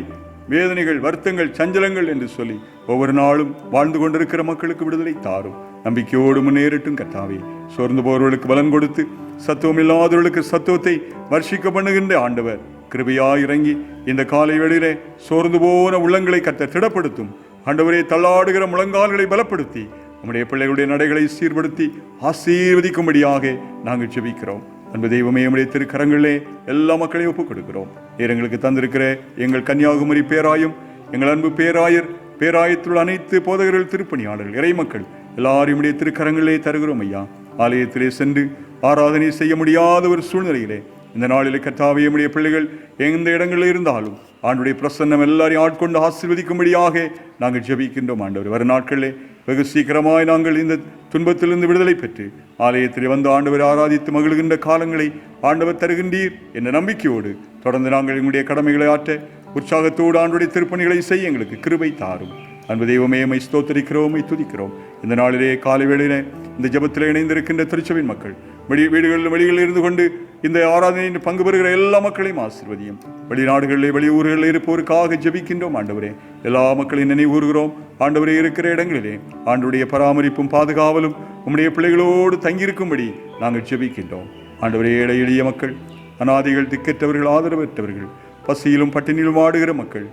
வேதனைகள், வருத்தங்கள், சஞ்சலங்கள் என்று சொல்லி ஒவ்வொரு நாளும் வாழ்ந்து கொண்டிருக்கிற மக்களுக்கு விடுதலை தாரும். நம்பிக்கையோடு முன்னேறட்டும் கர்த்தாவே. சோர்ந்து போறவர்களுக்கு பலன் கொடுத்து சத்துவம் இல்லாதவர்களுக்கு சத்துவத்தை வர்ஷிக்க பண்ணுகின்ற ஆண்டவர் கிருபையாய் இறங்கி இந்த காலை வேளையிலே சோர்ந்து போன உள்ளங்களை கர்த்தர் திடப்படுத்தும். ஆண்டவரே, தள்ளாடுகிற முழங்கால்களை பலப்படுத்தி நம்முடைய பிள்ளைகளுடைய நடைகளை சீர்படுத்தி ஆசீர்வதிக்கும்படியாக நாங்கள் ஜெபிக்கிறோம். அன்பு தெய்வமே, நம்முடைய திருக்கரங்களிலே எல்லா மக்களையும் ஒப்புக் கொடுக்கிறோம். எங்களுக்கு தந்திருக்கிற எங்கள் கன்னியாகுமரி பேராயும், எங்கள் அன்பு பேராயர், பேராயத்தில் அனைத்து போதகர்கள், திருப்பணியாளர்கள், இறைமக்கள் எல்லாரையும் உடைய திருக்கரங்களிலே தருகிறோம் ஐயா. ஆலயத்திலே சென்று ஆராதனை செய்ய முடியாத ஒரு சூழ்நிலையிலே இந்த நாளிலே கர்த்தாவே, நம்முடைய பிள்ளைகள் எந்த இடங்களில் இருந்தாலும் ஆண்டுடைய பிரசன்னம் எல்லாரையும் ஆட்கொண்டு ஆசீர்வதிக்கும்படியாக நாங்கள் ஜெபிக்கின்றோம். ஆண்டவர், வரும் நாட்களிலே வெகு சீக்கிரமாய் நாங்கள் இந்த துன்பத்திலிருந்து விடுதலை பெற்று ஆலயத்தில் வந்து ஆண்டவர் ஆராதித்து மகிழ்கின்ற காலங்களை ஆண்டவர் தருகின்றீர் என்ற நம்பிக்கையோடு தொடர்ந்து நாங்கள் எங்களுடைய கடமைகளை ஆற்ற உற்சாகத்தோடு ஆண்டுடைய திருப்பணிகளை செய்ய எங்களுக்கு கிருபை தாரும். அன்பு தெய்வமே, மை ஸ்தோத்திரிக்கிறோம், துதிக்கிறோம். இந்த நாளிலே காலை வேளையிலே இந்த ஜெபத்தில் இணைந்திருக்கின்ற திருச்சபையின் மக்கள், வெளிகளில் இருந்து கொண்டு இந்த ஆராதனையில் பங்கு பெறுகிற எல்லா மக்களையும் ஆசீர்வதியும். வெளிநாடுகளிலே, வெளியூர்களில் இருப்போருக்காக ஜெபிக்கின்றோம். ஆண்டவரே, எல்லா மக்களையும் நினைவுறுகிறோம். ஆண்டவரே, இருக்கிற இடங்களிலே ஆண்டவருடைய பராமரிப்பும் பாதுகாவலும் உம்முடைய பிள்ளைகளோடு தங்கியிருக்கும்படி நாங்கள் ஜெபிக்கின்றோம். ஆண்டவரே, ஏழை எளிய மக்கள், அநாதிகள், திக்கற்றவர்கள், ஆதரவற்றவர்கள், பசியிலும் பட்டினியிலும் வாடுகிற மக்கள்,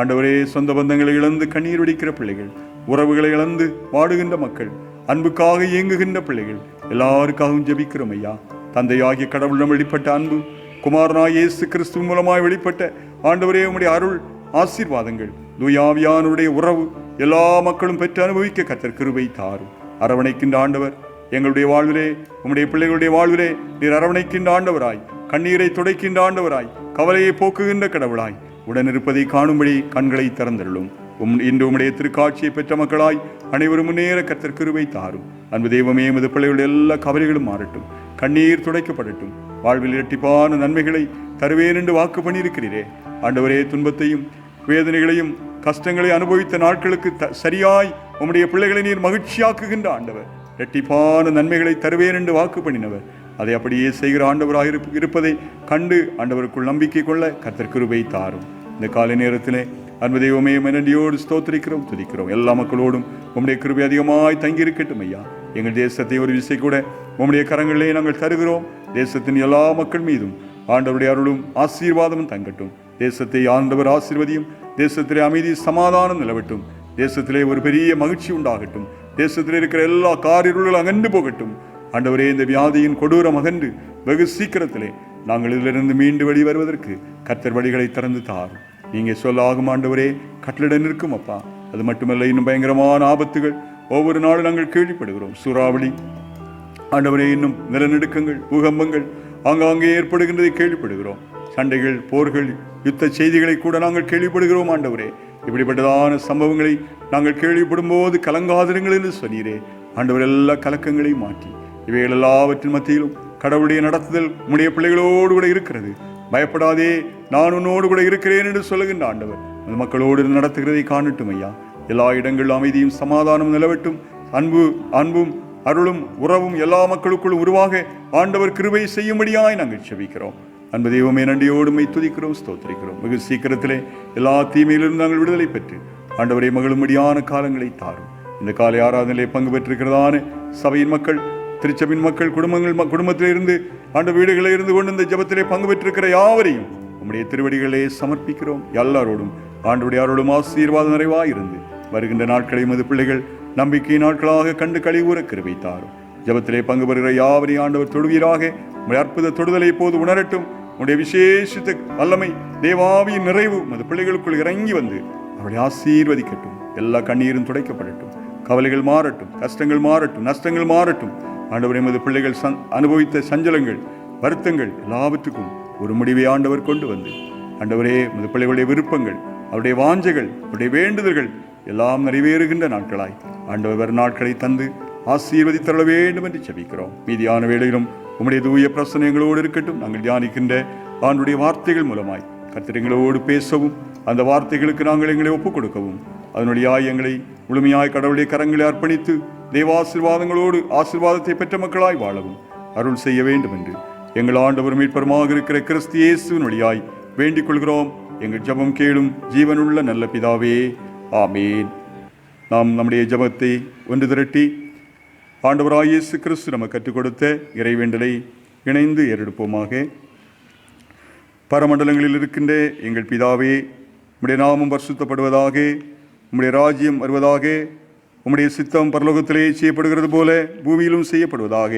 ஆண்டவரே, சொந்த பந்தங்களை இழந்து கண்ணீர் வடிக்கிற பிள்ளைகள், உறவுகளை இழந்து வாடுகின்ற மக்கள், அன்புக்காக இயங்குகின்ற பிள்ளைகள் எல்லாருக்காகவும் ஜெபிக்கிறோம் ஐயா. தந்தையாகிய கடவுளிடம் வெளிப்பட்ட அன்பு, குமாரனாய் இயேசு கிறிஸ்து மூலமாய் வெளிப்பட்ட ஆண்டவரே உம்முடைய அருள் ஆசீர்வாதங்கள், தூயாவியானுடைய உறவு எல்லா மக்களும் பெற்று அனுபவிக்க கர்த்தர் கிருபை தாரும். அரவணைக்கின்ற ஆண்டவர் எங்களுடைய வாழ்விலே, உம்முடைய பிள்ளைகளுடைய வாழ்விலே நீர் அரவணைக்கின்ற ஆண்டவராய், கண்ணீரை துடைக்கின்ற ஆண்டவராய், கவலையை போக்குகின்ற கடவுளாய் உடனிருப்பதை காணும்படி கண்களை திறந்தருளும். இன்று உம்முடைய திருக்காட்சியை பெற்ற மக்களாய் அனைவரும் முன்னேற கர்த்தர் கிருபை தாரும். அன்பு தெய்வமே, எமது பிள்ளைகளுடைய எல்லா கவலைகளும் மாறட்டும், கண்ணீர் துடைக்கப்படட்டும், வாழ்வில் இரட்டிப்பான நன்மைகளை தருவேன் என்று வாக்கு பண்ணியிருக்கிறீரே ஆண்டவரே. துன்பத்தையும் வேதனைகளையும் கஷ்டங்களை அனுபவித்த நாட்களுக்கு சரியாய் உம்முடைய பிள்ளைகளை நீர் மகிழ்ச்சியாக்குகின்ற ஆண்டவர், இரட்டிப்பான நன்மைகளை தருவேன் என்று வாக்கு பண்ணினவர், அதை அப்படியே செய்கிற ஆண்டவராக இருப்பதை கண்டு ஆண்டவருக்குள் நம்பிக்கை கொள்ள கர்த்தர் கிருபை தாரும். இந்த காலை நேரத்திலே அன்பு தெய்வமே, நன்றியோடு ஸ்தோத்திரிக்கிறோம், துதிக்கிறோம். எல்லா மக்களோடும் உம்முடைய கிருபை அதிகமாய் தங்கியிருக்கட்டும் ஐயா. எங்கள் தேசத்தை ஒரு விசை கூட உம்முடைய கரங்களிலே நாங்கள் தருகிறோம். தேசத்தின் எல்லா மக்கள் மீதும் ஆண்டவருடைய அருளும் ஆசீர்வாதமும் தங்கட்டும். தேசத்தை ஆண்டவர் ஆசீர்வதியும். தேசத்திலே அமைதி சமாதானம் நிலவட்டும். தேசத்திலே ஒரு பெரிய மகிழ்ச்சி உண்டாகட்டும். தேசத்தில் இருக்கிற எல்லா காரிருள்களும் அகன்று போகட்டும். ஆண்டவரே, இந்த வியாதியின் கொடூரம் அகன்று வெகு சீக்கிரத்திலே நாங்கள் இதிலிருந்து மீண்டு வெளிவருவதற்கு கர்த்தர் வழிகளை திறந்து தாரும். நீங்க சொல்லாகும் ஆண்டவரே, கட்டளிட நிற்கும் அப்பா. அது மட்டுமல்ல, இன்னும் பயங்கரமான ஆபத்துகள் ஒவ்வொரு நாளும் நாங்கள் கேள்விப்படுகிறோம். சூறாவளி ஆண்டவரே, இன்னும் நிலநடுக்கங்கள், பூகம்பங்கள் ஆங்காங்கே ஏற்படுகின்றதை கேள்விப்படுகிறோம். சண்டைகள், போர்கள், யுத்த செய்திகளை கூட நாங்கள் கேள்விப்படுகிறோம். ஆண்டவரே, இப்படிப்பட்டதான சம்பவங்களை நாங்கள் கேள்விப்படும் போது கலங்காதிருங்கள் என்று சொன்னீரே ஆண்டவர். எல்லா கலக்கங்களையும் மாற்றி இவைகள் எல்லாவற்றின் மத்தியிலும் கடவுளுடைய நடத்துதல் உம்முடைய பிள்ளைகளோடு கூட இருக்கிறது. பயப்படாதே, நான் உன்னோடு கூட இருக்கிறேன் என்று சொல்லுகின்ற ஆண்டவர் அந்த மக்களோடு நடத்துகிறதை காணட்டும் ஐயா. எல்லா இடங்களிலும் அமைதியும் சமாதானமும் நிலவட்டும். அன்பும் அருளும் உறவும் எல்லா மக்களுக்குள்ளும் உருவாக ஆண்டவர் கிருபை செய்யும்படியாய் நாங்கள் செபிக்கிறோம். அன்பு தெய்வமே, நன்றியோடுமை துதிக்கிறோம், ஸ்தோத்திரிக்கிறோம். வெகு சீக்கிரத்திலே எல்லா தீமையிலிருந்து நாங்கள் விடுதலை பெற்று ஆண்டவரை மகிழும்படியான காலங்களை தாரும். இந்த காலை ஆராதனையிலே பங்கு பெற்றிருக்கிறதான சபையின் மக்கள், திருச்சபின் மக்கள், குடும்பத்திலிருந்து ஆண்ட வீடுகளில் இருந்து கொண்டு இந்த ஜெபத்திலே பங்கு பெற்றிருக்கிற யாவரையும் உம்முடைய திருவடிகளே சமர்ப்பிக்கிறோம். எல்லாரோடும் ஆண்டவருடைய அருளும் ஆசீர்வாதம் நிறைவாயிருந்து வருகின்ற நாட்களை மது பிள்ளைகள் நம்பிக்கை நாட்களாக கண்டு கழிவுற கிருபை தாரும். ஜெபத்திலே பங்கு பெறுகிற யாவரையும் ஆண்டவர் தொடுவீராக. உடைய அற்புத தொடுதலை இப்போது உணரட்டும். உடைய விசேஷித்த வல்லமை, தேவாவியின் நிறைவு மது பிள்ளைகளுக்குள் இறங்கி வந்து அவருடைய ஆசீர்வதிக்கட்டும். எல்லா கண்ணீரும் துடைக்கப்படட்டும். கவலைகள் மாறட்டும், கஷ்டங்கள் மாறட்டும், நஷ்டங்கள் மாறட்டும். ஆண்டவர் எமது பிள்ளைகள் அனுபவித்த சஞ்சலங்கள், வருத்தங்கள் எல்லாவற்றுக்கும் ஒரு முடிவை ஆண்டவர் கொண்டு வந்து ஆண்டவரே, எமது பிள்ளைகளுடைய விருப்பங்கள், அவருடைய வாஞ்சைகள், அவருடைய வேண்டுதல்கள் எல்லாம் நிறைவேறுகின்ற நாட்களாய் ஆண்டவர் நாட்களை தந்து ஆசீர்வதித்தருள வேண்டும் என்று செபிக்கிறோம். மீதியான வேளையிலும் உம்முடைய தூய பிரசனங்களோடு இருக்கட்டும். நாங்கள் தியானிக்கின்ற ஆண்டுடைய வார்த்தைகள் மூலமாய் கர்த்தர் எங்களோடு பேசவும், அந்த வார்த்தைகளுக்கு நாங்கள் எங்களை ஒப்புக் கொடுக்கவும், அதனுடைய எங்களை முழுமையாய் கடவுளுடைய கரங்களை அர்ப்பணித்து தெய்வாசீர்வாதங்களோடு ஆசீர்வாதத்தை பெற்ற மக்களாய் வாழவும் அருள் செய்ய வேண்டும் என்று எங்கள் ஆண்டவர் மீட்பருமாக இருக்கிற கிறிஸ்து இயேசுவின் வழியாய் வேண்டிக் கொள்கிறோம். எங்கள் ஜெபம் கேளும் ஜீவனுள்ள நல்ல பிதாவே, ஆமேன். நாம் நம்முடைய ஜெபத்தை ஒன்று திரட்டி ஆண்டவராகிய இயேசு கிறிஸ்து நமக்கு கற்றுக் கொடுத்த இறைவேண்டலை இணைந்து ஏறெடுப்போமாக. பரமண்டலங்களில் இருக்கின்ற எங்கள் பிதாவே, உம்முடைய நாமம் பரிசுத்தப்படுவதாக, உம்முடைய ராஜ்யம் வருவதாக, உம்முடைய சித்தம் பரலோகத்திலே செய்யப்படுகிறது போல பூமியிலும் செய்யப்படுவதாக.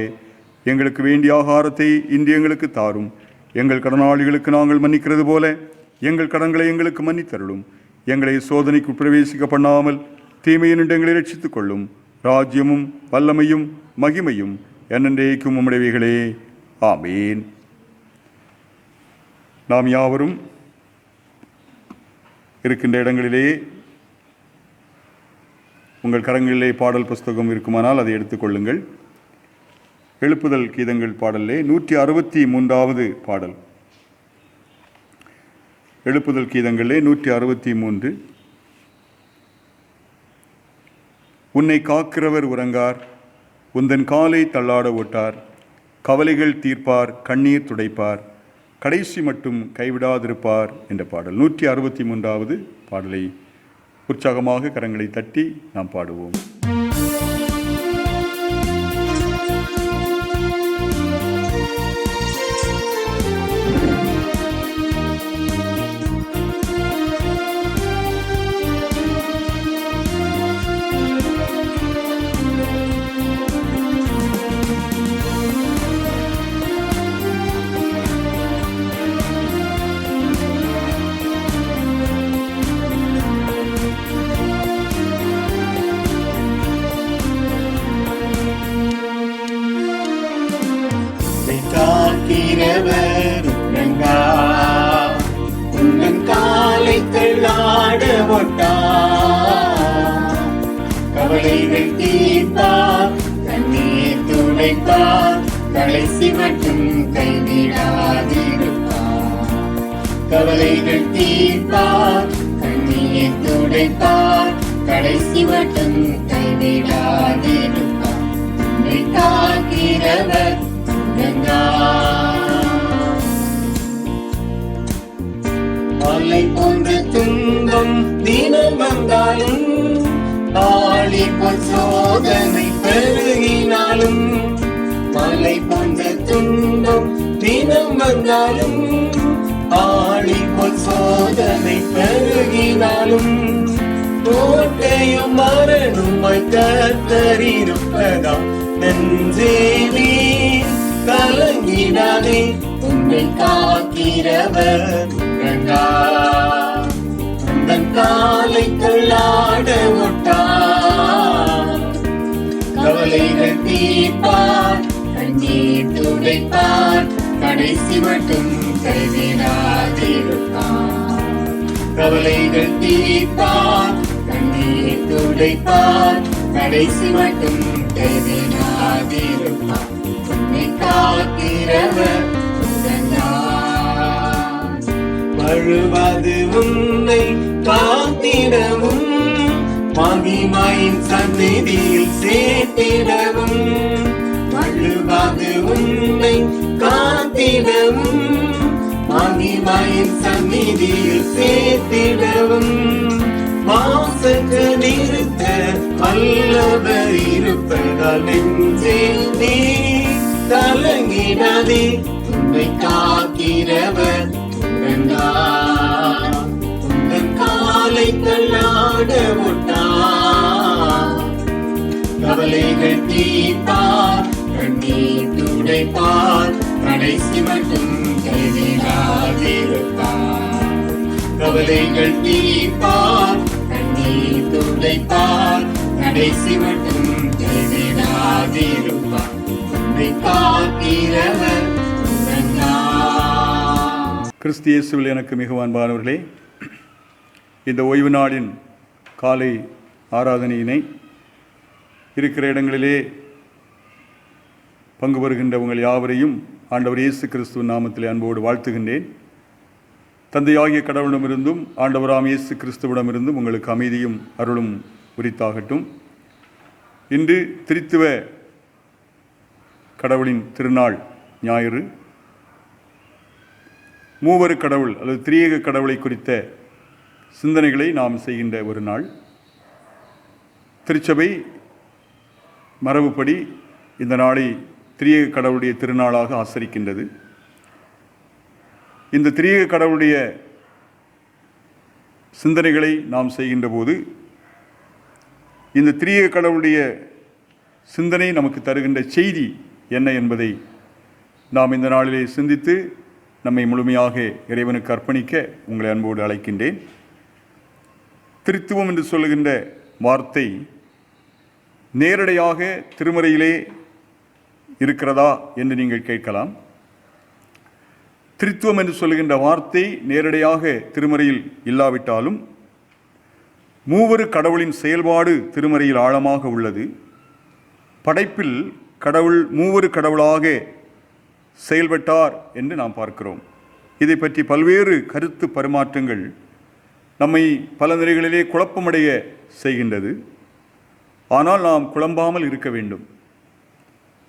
எங்களுக்கு வேண்டிய ஆகாரத்தை இன்று எங்களுக்கு தாரும். எங்கள் கடனாளிகளுக்கு நாங்கள் மன்னிக்கிறது போல எங்கள் கடன்களை எங்களுக்கு மன்னித்தருளும். எங்களை சோதனைக்கு பிரவேசிக்க பண்ணாமல் தீமையினின்று எங்களை ரட்சித்துக் கொள்ளும். ராஜ்யமும் வல்லமையும் மகிமையும் என்னென்றைக்கும் உம்முடையவைகளே, ஆமீன். நாம் யாவரும் இருக்கின்ற இடங்களிலே உங்கள் கரங்களிலே பாடல் புஸ்தகம் இருக்குமானால் அதை எடுத்துக்கொள்ளுங்கள். எழுப்புதல் கீதங்கள் பாடலிலே 163வது பாடல். எழுப்புதல் கீதங்களிலே 163. உன்னை காக்கிறவர் உறங்கார், உந்தன் காலை தள்ளாட ஓட்டார், கவலைகள் தீர்ப்பார், கண்ணீர் துடைப்பார், கடைசி மட்டும் கைவிடாதிருப்பார் என்ற பாடல். 163வது பாடலை உற்சாகமாக கரங்களை தட்டி நாம் பாடுவோம். காக்கிறவர் உறங்கா, உந்தன் காலை தள்ளாட ஒட்டார். கவலைகள் தீர்ப்பார், கண்ணீர் துடைப்பார், கடைசி மட்டும் கைவிடாதிருப்பார். கவலைகள் தீர்ப்பார், கண்ணீர் துடைப்பார், கடைசி மட்டும் கைவிடாதிருப்பார். உன்னை காக்கிறவர் உறங்கார். மலை போன்ற துன்பம் தினம் வந்தாலும், ஆழி போல் சோதனை பெருகினாலும், மலை போன்ற துன்பம் தினம் வந்தாலும், ஆழி போல் சோதனை பெருகினாலும், கோட்டையும் மரணமாய் கர்த்தர் இருப்பதாம். நெஞ்சேவி கலங்கிடாதே, உன்னை காக்கிறவர் உறங்கார். உந்தன் காலை தள்ளாட ஒட்டார். கவலைகள் தீர்ப்பார், கண்ணீர் துடைப்பார், கடைசி மட்டும் கைவிடாதிருப்பார். கவலைகள் தீர்ப்பார், கண்ணீர் துடைப்பார், கடைசி மட்டும் கைவிடாதிருப்பார். உன்னை காக்கிறவர் உறங்கார். வழுவாது உன்னை காத்திடவும், மகிமையின் சந்நிதியில் சேர்த்திடவும். வழுவாது உன்னை காத்திடவும், மகிமையின் சந்நிதியில் சேர்த்திடவும். மாசற்ற நிறுத்த வல்லவர் இருப்பதால் நெஞ்சே நீ கலங்கிடாதே, உன்னை காக்கிறவர் உறங்கார். உந்தன் காலை தள்ளாட ஒட்டார். கவலைகள் தீர்ப்பார், கண்ணீர் துடைப்பார், கடைசி மட்டும் கைவிடாதிருப்பார். கவலைகள் தீர்ப்பார், கண்ணீர் துடைப்பார், கடைசி மட்டும் கைவிடாதிருப்பார். உன்னை காக்கிறவர் உறங்கார். கிறிஸ்து இயேசுவில் எனக்கு மிகவும் அன்பானவர்களே, இந்த ஓய்வு நாளின் காலை ஆராதனையினை இருக்கிற இடங்களிலே பங்கு பெறுகின்ற உங்கள் யாவரையும் ஆண்டவர் இயேசு கிறிஸ்துவின் நாமத்திலே அன்போடு வாழ்த்துகின்றேன். தந்தையாகிய கடவுளிடமிருந்தும் ஆண்டவராம் இயேசு கிறிஸ்துவிடமிருந்தும் உங்களுக்கு அமைதியும் அருளும் உரித்தாகட்டும். இன்று திரித்துவ கடவுளின் திருநாள் ஞாயிறு. மூவரு கடவுள் அல்லது திரியேக கடவுளை குறித்த சிந்தனைகளை நாம் செய்கின்ற ஒரு நாள். திருச்சபை மரபுப்படி இந்த நாளை திரியேக கடவுளுடைய திருநாளாக ஆசரிக்கின்றது. இந்த திரியேக கடவுளுடைய சிந்தனைகளை நாம் செய்கின்ற போது இந்த திரியேக கடவுளுடைய சிந்தனை நமக்கு தருகின்ற செய்தி என்ன என்பதை நாம் இந்த நாளிலே சிந்தித்து நம்மை முழுமையாக இறைவனுக்கு அர்ப்பணிக்க உங்களை அன்போடு அழைக்கின்றேன். திருத்துவம் என்று சொல்லுகின்ற வார்த்தை நேரடியாக திருமறையிலே இருக்கிறதா என்று நீங்கள் கேட்கலாம். திருத்துவம் என்று சொல்லுகின்ற வார்த்தை நேரடியாக திருமறையில் இல்லாவிட்டாலும் மூவரு கடவுளின் செயல்பாடு திருமறையில் ஆழமாக உள்ளது. படைப்பில் கடவுள் மூவரு கடவுளாக செயல்பட்டார் என்று நாம் பார்க்கிறோம். இதை பற்றி பல்வேறு கருத்து பரிமாற்றங்கள் நம்மை பல நிலைகளிலே குழப்பமடைய செய்கின்றது. ஆனால் நாம் குழம்பாமல் இருக்க வேண்டும்.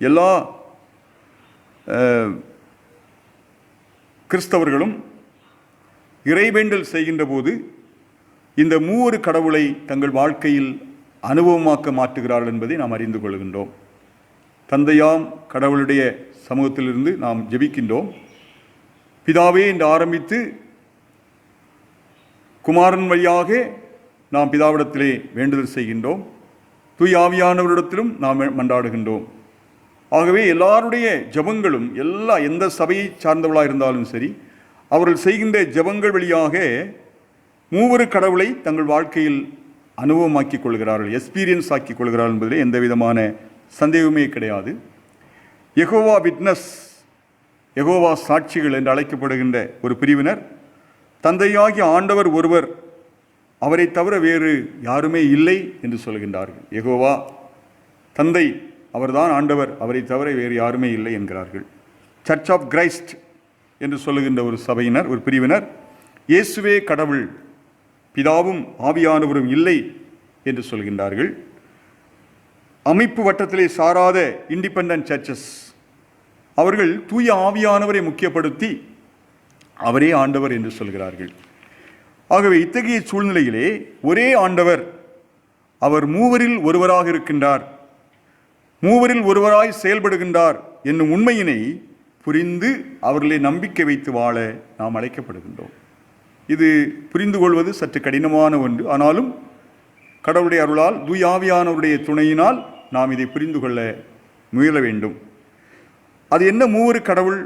எல்லா கிறிஸ்தவர்களும் இறைவேண்டல் செய்கின்ற போது இந்த மூவரு கடவுளை தங்கள் வாழ்க்கையில் அனுபவமாக்க மாற்றுகிறார்கள் என்பதை நாம் அறிந்து கொள்கின்றோம். தந்தையாம் கடவுளுடைய சமூகத்திலிருந்து நாம் ஜெபிக்கின்றோம். பிதாவே என்று ஆரம்பித்து குமாரன் வழியாக நாம் பிதாவிடத்திலே வேண்டுதல் செய்கின்றோம். தூய ஆவியானவரிடத்திலும் நாம் மன்றாடுகின்றோம். ஆகவே எல்லாருடைய ஜெபங்களும் எந்த சபையை சார்ந்தவர்களாக இருந்தாலும் சரி, அவர்கள் செய்கின்ற ஜெபங்கள் வழியாக மூவரு கடவுளை தங்கள் வாழ்க்கையில் அனுபவமாக்கிக் கொள்கிறார்கள், எக்ஸ்பீரியன்ஸ் ஆக்கிக் கொள்கிறார்கள் என்பதிலே எந்த விதமான சந்தேகமே கிடையாது. யெகோவா விட்னஸ் யெகோவா சாட்சிகள் என்று அழைக்கப்படுகின்ற ஒரு பிரிவினர் தந்தையாகிய ஆண்டவர் ஒருவர், அவரை தவிர வேறு யாருமே இல்லை என்று சொல்கின்றார்கள். யெகோவா தந்தை, அவர்தான் ஆண்டவர், அவரை தவிர வேறு யாருமே இல்லை என்கிறார்கள். சர்ச் ஆஃப் கிரைஸ்ட் என்று சொல்லுகின்ற ஒரு சபையினர், ஒரு பிரிவினர், இயேசுவே கடவுள், பிதாவும் ஆவியானவரும் இல்லை என்று சொல்கின்றார்கள். அமைப்பு வட்டத்திலே சாராத இண்டிபெண்டன்ட் சர்ச்சஸ், அவர்கள் தூய ஆவியானவரை முக்கியப்படுத்தி அவரே ஆண்டவர் என்று சொல்கிறார்கள். ஆகவே இத்தகைய சூழ்நிலையிலே ஒரே ஆண்டவர், அவர் மூவரில் ஒருவராக இருக்கின்றார், மூவரில் ஒருவராய் செயல்படுகின்றார் என்னும் உண்மையினை புரிந்து அவர்களை நம்பிக்கை வைத்து வாழ நாம் அழைக்கப்படுகின்றோம். இது புரிந்து கொள்வது சற்று கடினமான ஒன்று. ஆனாலும் கடவுளுடைய அருளால், தூய ஆவியானவருடைய துணையினால் நாம் இதை புரிந்து கொள்ள முயல வேண்டும். அது என்ன மூவரு கடவுள்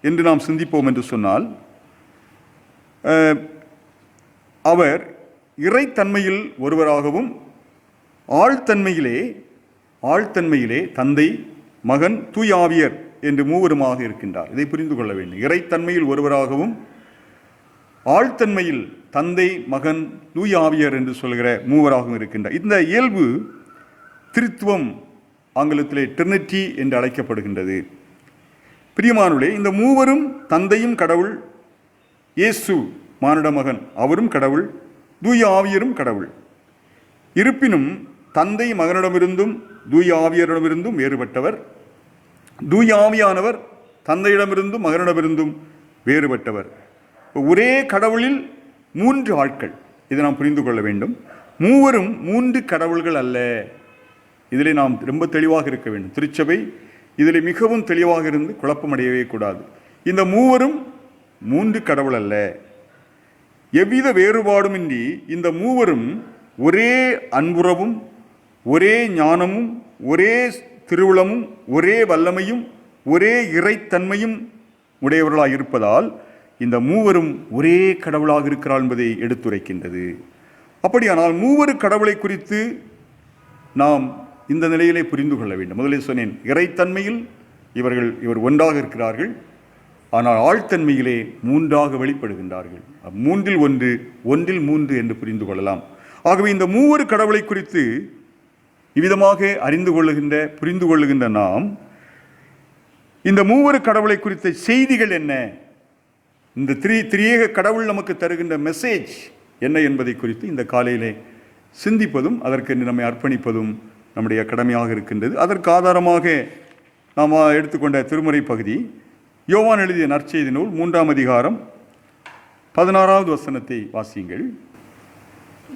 என்று நாம் சிந்திப்போம் என்று சொன்னால், அவர் இறைத்தன்மையில் ஒருவராகவும் ஆழ்த்தன்மையிலே தந்தை, மகன், தூய ஆவியர் என்று மூவருமாக இருக்கின்றார். இதை புரிந்து கொள்ள வேண்டும். இறைத்தன்மையில் ஒருவராகவும் ஆழ்த்தன்மையில் தந்தை, மகன், தூய ஆவியர் என்று சொல்கிற மூவராகவும் இருக்கின்றார். இந்த இயல்பு திருத்துவம், ஆங்கிலத்திலே ட்ரினிட்டி என்று அழைக்கப்படுகின்றது. பிரியமானவர்களே, இந்த மூவரும் தந்தையும் கடவுள், இயேசு மானிட மகன் அவரும் கடவுள், தூய ஆவியரும் கடவுள். இருப்பினும் தந்தை மகனிடமிருந்தும் தூய ஆவியரிடமிருந்தும் வேறுபட்டவர், தூய ஆவியானவர் தந்தையிடமிருந்தும் மகனிடமிருந்தும் வேறுபட்டவர். ஒரே கடவுளில் மூன்று ஆட்கள், இதை நாம் புரிந்து கொள்ள வேண்டும். மூவரும் மூன்று கடவுள்கள் அல்ல. இதில் நாம் ரொம்ப தெளிவாக இருக்க வேண்டும். திருச்சபை இதில் மிகவும் தெளிவாக இருந்து குழப்பமடையவே கூடாது. இந்த மூவரும் மூன்று கடவுள் அல்ல. எவ்வித வேறுபாடுமின்றி இந்த மூவரும் ஒரே அன்புறவும், ஒரே ஞானமும், ஒரே திருவுளமும், ஒரே வல்லமையும், ஒரே இறைத்தன்மையும் உடையவர்களாக இருப்பதால் இந்த மூவரும் ஒரே கடவுளாக இருக்கிறார் என்பதை எடுத்துரைக்கின்றது. அப்படியானால் மூவரு கடவுளை குறித்து நாம் இந்த நிலையிலே புரிந்து கொள்ள வேண்டும். முதலில் சொன்னேன், இறைத்தன்மையில் இவர் ஒன்றாக இருக்கிறார்கள், ஆனால் ஆழ்த்தன்மையிலே மூன்றாக வெளிப்படுகின்றார்கள். மூன்றில் ஒன்று, ஒன்றில் மூன்று என்று புரிந்து கொள்ளலாம். ஆகவே இந்த மூவரு கடவுளை குறித்து இவ்விதமாக புரிந்து கொள்ளுகின்ற நாம், இந்த மூவரு கடவுளை குறித்த செய்திகள் என்ன, இந்த திரியேக கடவுள் நமக்கு தருகின்ற மெசேஜ் என்ன என்பதை குறித்து இந்த காலையிலே சிந்திப்பதும் அதற்கு நம்மை அர்ப்பணிப்பதும் நம்முடைய கடமையாக இருக்கின்றது. அதற்கு ஆதாரமாக நாம் எடுத்துக்கொண்ட திருமுறை பகுதி யோவான் எழுதிய நற்செய்தி நூல் 3ஆம் அதிகாரம் 16வது வசனத்தை வாசியுங்கள்.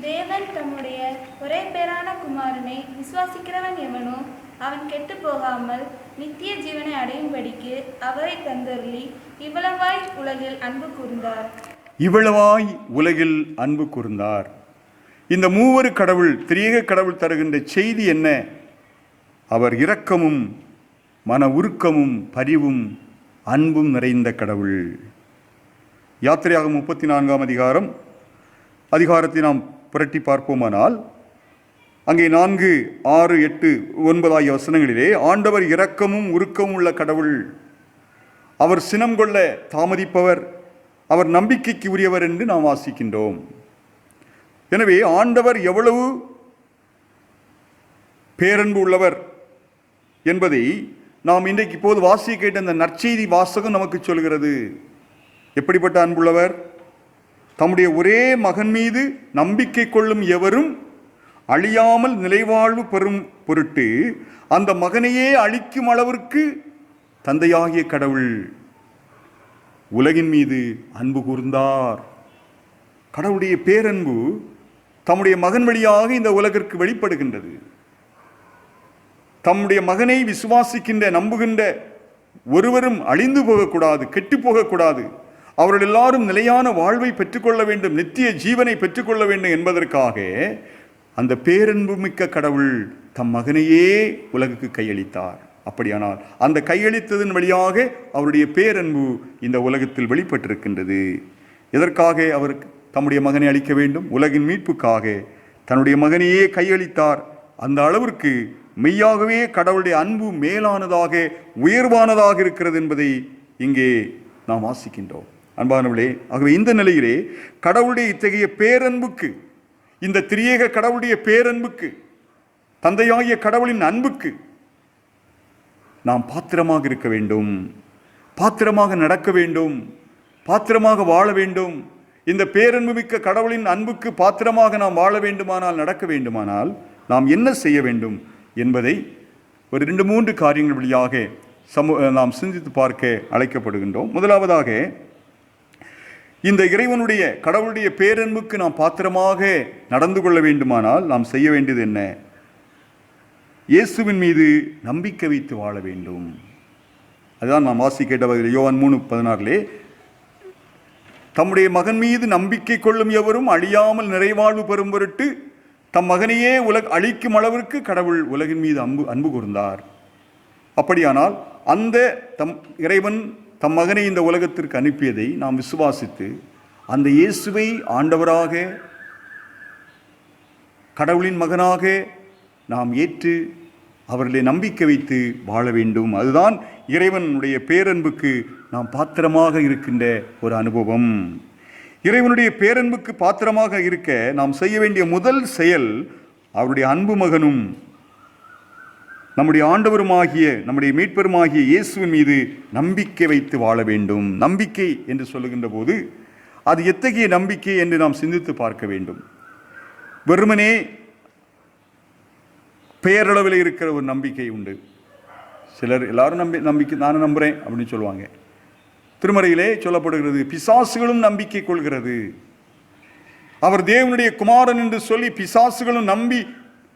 தேவன் தம்முடைய ஒரே பேரான குமாரனை விசுவாசிக்கிறவன் எவனோ அவன் கெட்டு போகாமல் நித்திய ஜீவனை அடையும்படிக்கு அவரை தந்தருளி இவ்வளவாய் உலகில் அன்பு கூர்ந்தார். இந்த மூவரு கடவுள், திரியேக கடவுள் தருகின்ற செய்தி என்ன? அவர் இரக்கமும் மன உருக்கமும் பரிவும் அன்பும் நிறைந்த கடவுள். யாத்திரையாகமம் 34ஆம் அதிகாரத்தை நாம் புரட்டி பார்ப்போமானால், அங்கே 4, 6, 8, 9 ஆகிய வசனங்களிலே ஆண்டவர் இரக்கமும் உருக்கமும் உள்ள கடவுள், அவர் சினம் கொள்ள தாமதிப்பவர், அவர் நம்பிக்கைக்கு உரியவர் என்று நாம் வாசிக்கின்றோம். எனவே ஆண்டவர் எவ்வளவு பேரன்பு உள்ளவர் என்பதை நாம் இன்றைக்கு இப்போது வாசிக்க கேட்ட அந்த நற்செய்தி வாசகம் நமக்கு சொல்கிறது. எப்படிப்பட்ட அன்புள்ளவர்? தம்முடைய ஒரே மகன் மீது நம்பிக்கை கொள்ளும் எவரும் அழியாமல் நிலைவாழ்வு பெறும் பொருட்டு அந்த மகனையே அழிக்கும் அளவிற்கு தந்தையாகிய கடவுள் உலகின் மீது அன்பு கூர்ந்தார். கடவுளுடைய பேரன்பு தம்முடைய மகன் வழியாக இந்த உலகிற்கு வெளிப்படுகின்றது. தம்முடைய மகனை விசுவாசிக்கின்ற, நம்புகின்ற ஒருவரும் அழிந்து போகக்கூடாது, கெட்டு போகக்கூடாது, அவர்கள் எல்லாரும் நிலையான வாழ்வை பெற்றுக்கொள்ள வேண்டும், நித்திய ஜீவனை பெற்றுக்கொள்ள வேண்டும் என்பதற்காக அந்த பேரன்பு மிக்க கடவுள் தம் மகனையே உலகுக்கு கையளித்தார். அப்படியானால் அந்த கையளித்ததன் வழியாக அவருடைய பேரன்பு இந்த உலகத்தில் வெளிப்பட்டிருக்கின்றது. எதற்காக அவர் தம்முடைய மகனை அளிக்க வேண்டும்? உலகின் மீட்புக்காக தன்னுடைய மகனையே கையளித்தார். அந்த அளவிற்கு மெய்யாகவே கடவுளுடைய அன்பு மேலானதாக, உயர்வானதாக இருக்கிறது என்பதை இங்கே நாம் வாசிக்கின்றோம். அன்பானவர்களே, ஆகவே இந்த நிலையிலே கடவுளுடைய இத்தகைய பேரன்புக்கு, இந்த திரியேக கடவுளுடைய பேரன்புக்கு, தந்தையாகிய கடவுளின் அன்புக்கு நாம் பாத்திரமாக இருக்க வேண்டும், பாத்திரமாக நடக்க வேண்டும், பாத்திரமாக வாழ வேண்டும். இந்த பேரன்பு மிக்க கடவுளின் அன்புக்கு பாத்திரமாக நாம் வாழ வேண்டுமானால், நடக்க வேண்டுமானால் நாம் என்ன செய்ய வேண்டும் என்பதை ஒரு 2-3 காரியங்கள் வழியாக நாம் சிந்தித்து பார்க்க அழைக்கப்படுகின்றோம். முதலாவதாக, இந்த இறைவனுடைய கடவுளுடைய பேரன்புக்கு நாம் பாத்திரமாக நடந்து கொள்ள வேண்டுமானால் நாம் செய்ய வேண்டியது என்ன? இயேசுவின் மீது நம்பிக்கை வைத்து வாழ வேண்டும். அதுதான் நாம் கேட்டவர்கள் யோவான் 3:16 தம்முடைய மகன் மீது நம்பிக்கை கொள்ளும் எவரும் அழியாமல் நிறைவாழ்வு பெறும் பொருட்டு தம் மகனையே அழிக்கும் அளவிற்கு கடவுள் உலகின் மீது அன்பு கூர்ந்தார். அப்படியானால் அந்த இறைவன் தம் மகனை இந்த உலகத்திற்கு அனுப்பியதை நாம் விசுவாசித்து அந்த இயேசுவை ஆண்டவராக, கடவுளின் மகனாக நாம் ஏற்று அவர்களை நம்பிக்கை வைத்து வாழ வேண்டும். அதுதான் இறைவனுடைய பேரன்புக்கு நாம் பாத்திரமாக இருக்கின்ற ஒரு அனுபவம். இறைவனுடைய பேரன்புக்கு பாத்திரமாக இருக்க நாம் செய்ய வேண்டிய முதல் செயல், அவருடைய அன்பு மகனும் நம்முடைய ஆண்டவருமாகிய நம்முடைய மீட்பருமாகிய இயேசுவின் மீது நம்பிக்கை வைத்து வாழ வேண்டும். நம்பிக்கை என்று சொல்லுகின்ற போது அது எத்தகைய நம்பிக்கை என்று நாம் சிந்தித்து பார்க்க வேண்டும். வெறுமனே பெயரளவில் இருக்கிற ஒரு நம்பிக்கை உண்டு. சிலர் எல்லாரும் நம்பிக்கை நானும் நம்புகிறேன் அப்படின்னு சொல்லுவாங்க. திருமறையிலே சொல்லப்படுகிறது, பிசாசுகளும் நம்பிக்கை கொள்கிறது. அவர் தேவனுடைய குமாரன் என்று சொல்லி பிசாசுகளும் நம்பி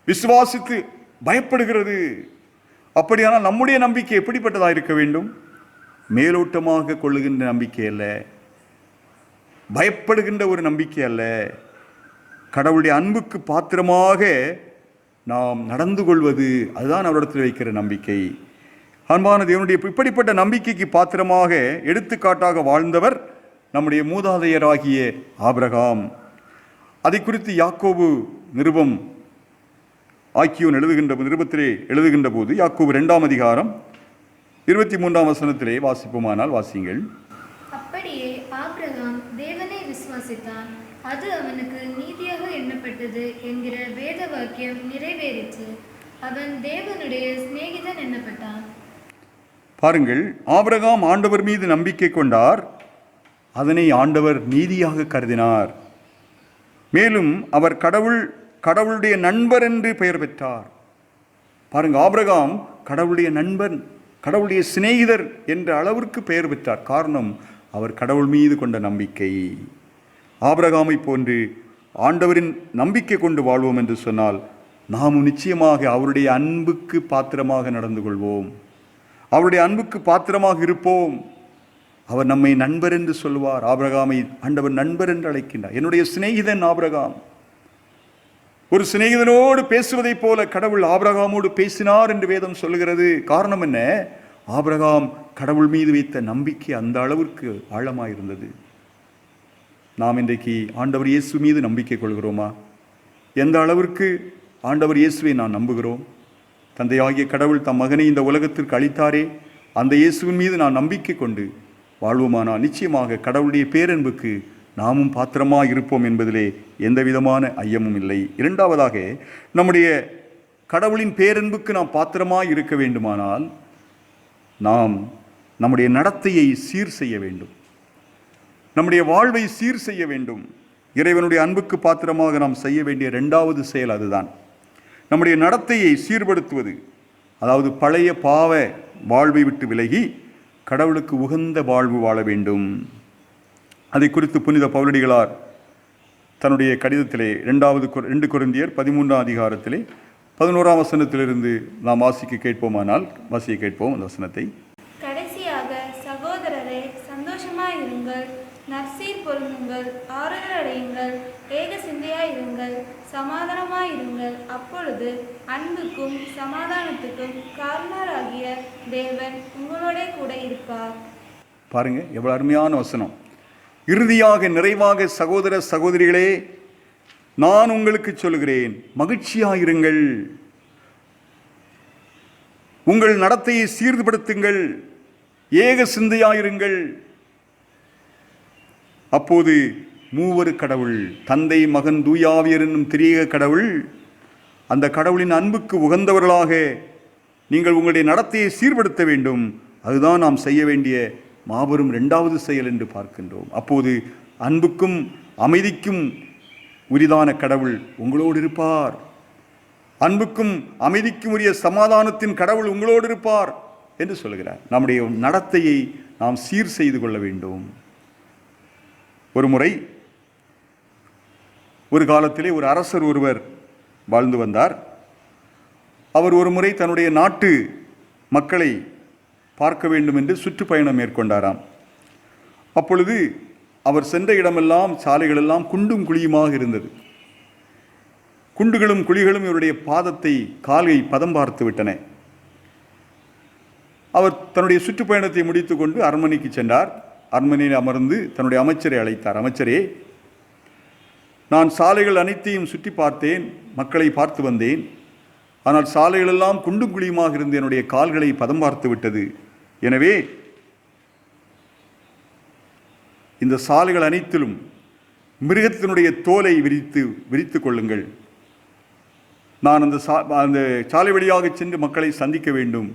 விசுவாசித்து பயப்படுகிறது. அப்படியானால் நம்முடைய நம்பிக்கை எப்படிப்பட்டதாக இருக்க வேண்டும்? மேலோட்டமாக கொள்ளுகின்ற நம்பிக்கை அல்ல, பயப்படுகின்ற ஒரு நம்பிக்கை அல்ல, கடவுளுடைய அன்புக்கு பாத்திரமாக நாம் நடந்து கொள்வது, அதுதான் அவரிடத்தில் வைக்கிற நம்பிக்கை. அன்பான தேவனுடைய இப்படிப்பட்ட நம்பிக்கைக்கு பாத்திரமாக எடுத்துக்காட்டாக வாழ்ந்தவர் நம்முடைய மூதாதையராகிய ஆபிரகாம். அதை குறித்து யாக்கோபு நிருபம் ஆக்கியோன் நிருபத்திலே எழுதுகின்ற போது யாக்கோபு 2ஆம் அதிகாரம் 23ஆம் வசனத்திலே வாசிப்போமானால் வாசிங்கள். அப்படியே ஆபிரகாம் தேவனை விசுவாசித்தான், அது அவனுக்கு நீதியாக எண்ணப்பட்டது என்கிற வேத வாக்கியம் நிறைவேறிற்று. அவன் தேவனுடைய சிநேகிதன் எண்ணப்பட்டான். பாருங்கள், ஆபிரகாம் ஆண்டவர் மீது நம்பிக்கை கொண்டார், அதனை ஆண்டவர் நீதியாக கருதினார். மேலும் அவர் கடவுளுடைய நண்பர் என்று பெயர் பெற்றார். பாருங்க, ஆபிரகாம் கடவுளுடைய நண்பன், கடவுளுடைய சிநேகிதர் என்ற அளவிற்கு பெயர் பெற்றார். காரணம், அவர் கடவுள் மீது கொண்ட நம்பிக்கை. ஆபிரகாமை போன்று ஆண்டவரின் நம்பிக்கை கொண்டு வாழ்வோம் என்று சொன்னால் நாமும் நிச்சயமாக அவருடைய அன்புக்கு பாத்திரமாக நடந்து கொள்வோம், அவருடைய அன்புக்கு பாத்திரமாக இருப்போம். அவர் நம்மை நண்பர் என்று சொல்வார். ஆபிரகாமை ஆண்டவர் நண்பர் என்று அழைக்கின்றார். என்னுடைய சிநேகிதன் ஆபிரகாம். ஒரு சிநேகிதனோடு பேசுவதைப் போல கடவுள் ஆபிரகாமோடு பேசினார் என்று வேதம் சொல்லுகிறது. காரணம் என்ன? ஆபிரகாம் கடவுள் மீது வைத்த நம்பிக்கை அந்த அளவிற்கு ஆழமாயிருந்தது. நாம் இன்றைக்கு ஆண்டவர் இயேசு மீது நம்பிக்கை கொள்கிறோமா? எந்த அளவிற்கு ஆண்டவர் இயேசுவை நான் நம்புகிறோம்? தந்தையாகிய கடவுள் தம் மகனை இந்த உலகத்திற்கு அளித்தாரே, அந்த இயேசுவின் மீது நான் நம்பிக்கை கொண்டு வாழ்வோமானால் நிச்சயமாக கடவுளுடைய பேரன்புக்கு நாமும் பாத்திரமாக இருப்போம் என்பதிலே எந்த விதமான ஐயமும் இல்லை. இரண்டாவதாக, நம்முடைய கடவுளின் பேரன்புக்கு நாம் பாத்திரமாக இருக்க வேண்டுமானால் நாம் நம்முடைய நடத்தையை சீர் செய்ய வேண்டும், நம்முடைய வாழ்வை சீர் செய்ய வேண்டும். இறைவனுடைய அன்புக்கு பாத்திரமாக நாம் செய்ய வேண்டிய 2வது செயல் அதுதான், நம்முடைய நடத்தையை சீர்படுத்துவது. அதாவது பழைய பாவ வாழ்வை விட்டு விலகி கடவுளுக்கு உகந்த வாழ்வு வாழ வேண்டும். அதை குறித்து புனித பவுலடிகளார் தன்னுடைய கடிதத்திலே 2 கொரிந்தியர் 13ஆம் அதிகாரத்திலே 11ஆம் வசனத்திலிருந்து நாம் வாசிக்க கேட்போமானால் வாசிக்க கேட்போம் அந்த வசனத்தை. கடைசியாக சகோதரரே, சந்தோஷமாயிருங்கள், நற்சீர் பொருந்துங்கள், ஆறுதல் அடையுங்கள், ஏக சிந்தையாயிருங்கள், சமாதானமாயிருங்கள். அப்பொழுது அன்புக்கும் சமாதானத்துக்கும் காரணராகிய தேவன் உங்களோட கூட இருப்பார். பாருங்க, எவ்வளவு அருமையான வசனம். இறுதியாக நிறைவாக சகோதர சகோதரிகளே, நான் உங்களுக்கு சொல்கிறேன், மகிழ்ச்சியாயிருங்கள், உங்கள் நடத்தையை சீர்படுத்துங்கள், ஏக சிந்தையாயிருங்கள். அப்போது மூவரு கடவுள், தந்தை, மகன், தூயாவியர் என்னும் திரியேக கடவுள், அந்த கடவுளின் அன்புக்கு உகந்தவர்களாக நீங்கள் உங்களுடைய நடத்தையை சீர்படுத்த வேண்டும். அதுதான் நாம் செய்ய வேண்டிய மாபெரும் 2வது செயல் என்று பார்க்கின்றோம். அப்போது அன்புக்கும் அமைதிக்கும் உரிதான கடவுள் உங்களோடு இருப்பார். அன்புக்கும் அமைதிக்கும் உரிய சமாதானத்தின் கடவுள் உங்களோடு இருப்பார் என்று சொல்கிறார். நம்முடைய நடத்தையை நாம் சீர் செய்து கொள்ள வேண்டும். ஒரு முறை ஒரு காலத்திலே ஒரு அரசர் ஒருவர் வாழ்ந்து வந்தார். அவர் ஒரு முறை தன்னுடைய நாட்டு மக்களை பார்க்க வேண்டும் என்று சுற்றுப்பயணம் மேற்கொண்டாராம். அப்பொழுது அவர் சென்ற இடமெல்லாம் சாலைகளெல்லாம் குண்டும் குழியுமாக இருந்தது. குண்டுகளும் குழிகளும் இவருடைய பாதத்தை, காலை பதம் பார்த்து விட்டன. அவர் தன்னுடைய சுற்றுப்பயணத்தை முடித்துக் கொண்டு அரண்மனைக்கு சென்றார். அரண்மனையில் அமர்ந்து தன்னுடைய அமைச்சரை அழைத்தார். அமைச்சரே, நான் சாலைகள் அனைத்தையும் சுற்றி பார்த்தேன், மக்களை பார்த்து வந்தேன். ஆனால் சாலைகளெல்லாம் குண்டும் குழியுமாக இருந்து என்னுடைய கால்களை பதம் பார்த்து விட்டது. எனவே இந்த சாலைகள் அனைத்திலும் மிருகத்தினுடைய தோலை விரித்து கொள்ளுங்கள். நான் அந்த சாலை வழியாக சென்று மக்களை சந்திக்க வேண்டும்.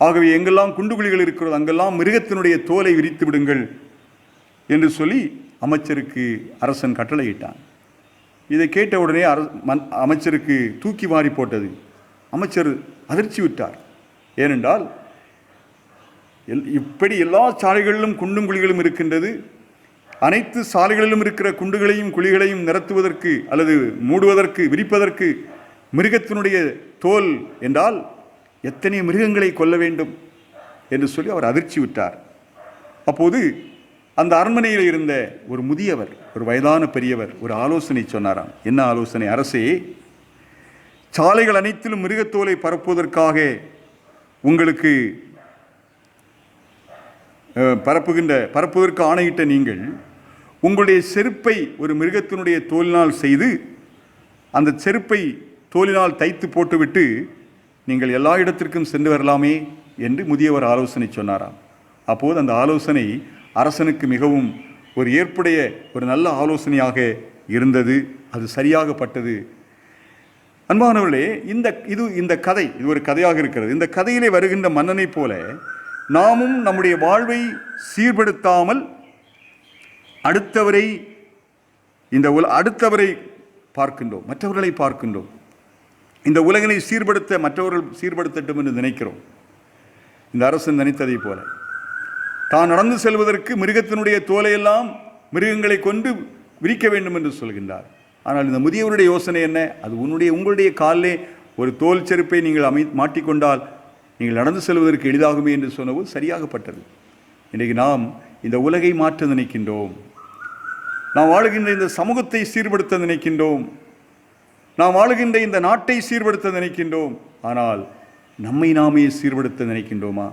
ஆகவே எங்கெல்லாம் குண்டுகுழிகள் இருக்கிறதோ அங்கெல்லாம் மிருகத்தினுடைய தோலை விரித்து விடுங்கள் என்று சொல்லி அமைச்சருக்கு அரசன் கட்டளையிட்டான். இதை கேட்ட உடனே அமைச்சருக்கு தூக்கி வாரி போட்டது. அமைச்சர் அதிர்ச்சி விட்டார். ஏனென்றால் இப்படி எல்லா சாலைகளிலும் குண்டும் குழிகளும் இருக்கின்றது. அனைத்து சாலைகளிலும் இருக்கிற குண்டுகளையும் குழிகளையும் நிரத்துவதற்கு அல்லது மூடுவதற்கு, விரிப்பதற்கு மிருகத்தினுடைய தோல் என்றால் எத்தனை மிருகங்களை கொல்ல வேண்டும் என்று சொல்லி அவர் அதிர்ச்சி விட்டார். அப்போது அந்த அரண்மனையில் இருந்த ஒரு முதியவர், ஒரு வயதான பெரியவர் ஒரு ஆலோசனை சொன்னாராம். என்ன ஆலோசனை? அரசே, சாலைகள் அனைத்திலும் மிருகத்தோலை பரப்புவதற்காக உங்களுக்கு பரப்புவதற்கு ஆணையிட்ட நீங்கள் உங்களுடைய செருப்பை ஒரு மிருகத்தினுடைய தோலினால் செய்து அந்த செருப்பை தோலினால் தைத்து போட்டுவிட்டு நீங்கள் எல்லா இடத்திற்கும் சென்று வரலாமே என்று முதியவர் ஆலோசனை சொன்னாராம். அப்போது அந்த ஆலோசனை அரசனுக்கு மிகவும் ஒரு ஏற்புடைய ஒரு நல்ல ஆலோசனையாக இருந்தது. அது சரியாகப்பட்டது. அன்பானவர்களே, இந்த கதை இது ஒரு கதையாக இருக்கிறது. இந்த கதையிலே வருகின்ற மன்னனை போல நாமும் நம்முடைய வாழ்வை சீர்படுத்தாமல் அடுத்தவரை பார்க்கின்றோம், மற்றவர்களை பார்க்கின்றோம். இந்த உலகினை சீர்படுத்த மற்றவர்கள் சீர்படுத்தட்டும் என்று நினைக்கிறோம். இந்த அரசன் நினைத்ததை போல தான் நடந்து செல்வதற்கு மிருகத்தினுடைய தோலையெல்லாம் மிருகங்களை கொண்டு விரிக்க வேண்டும் என்று சொல்கின்றார். ஆனால் இந்த முதியவருடைய யோசனை என்ன? அது உங்களுடைய காலிலே ஒரு தோல் செருப்பை நீங்கள் மாட்டிக்கொண்டால் நீங்கள் நடந்து செல்வதற்கு எளிதாகுமே என்று சொன்னது சரியாகப்பட்டது. இன்றைக்கு நாம் இந்த உலகை மாற்ற நினைக்கின்றோம். நாம் வாழுகின்ற இந்த சமூகத்தை சீர்படுத்த நினைக்கின்றோம். நாம் வாழுகின்ற இந்த நாட்டை சீர்படுத்த நினைக்கின்றோம். ஆனால் நம்மை நாமே சீர்படுத்த நினைக்கின்றோமா?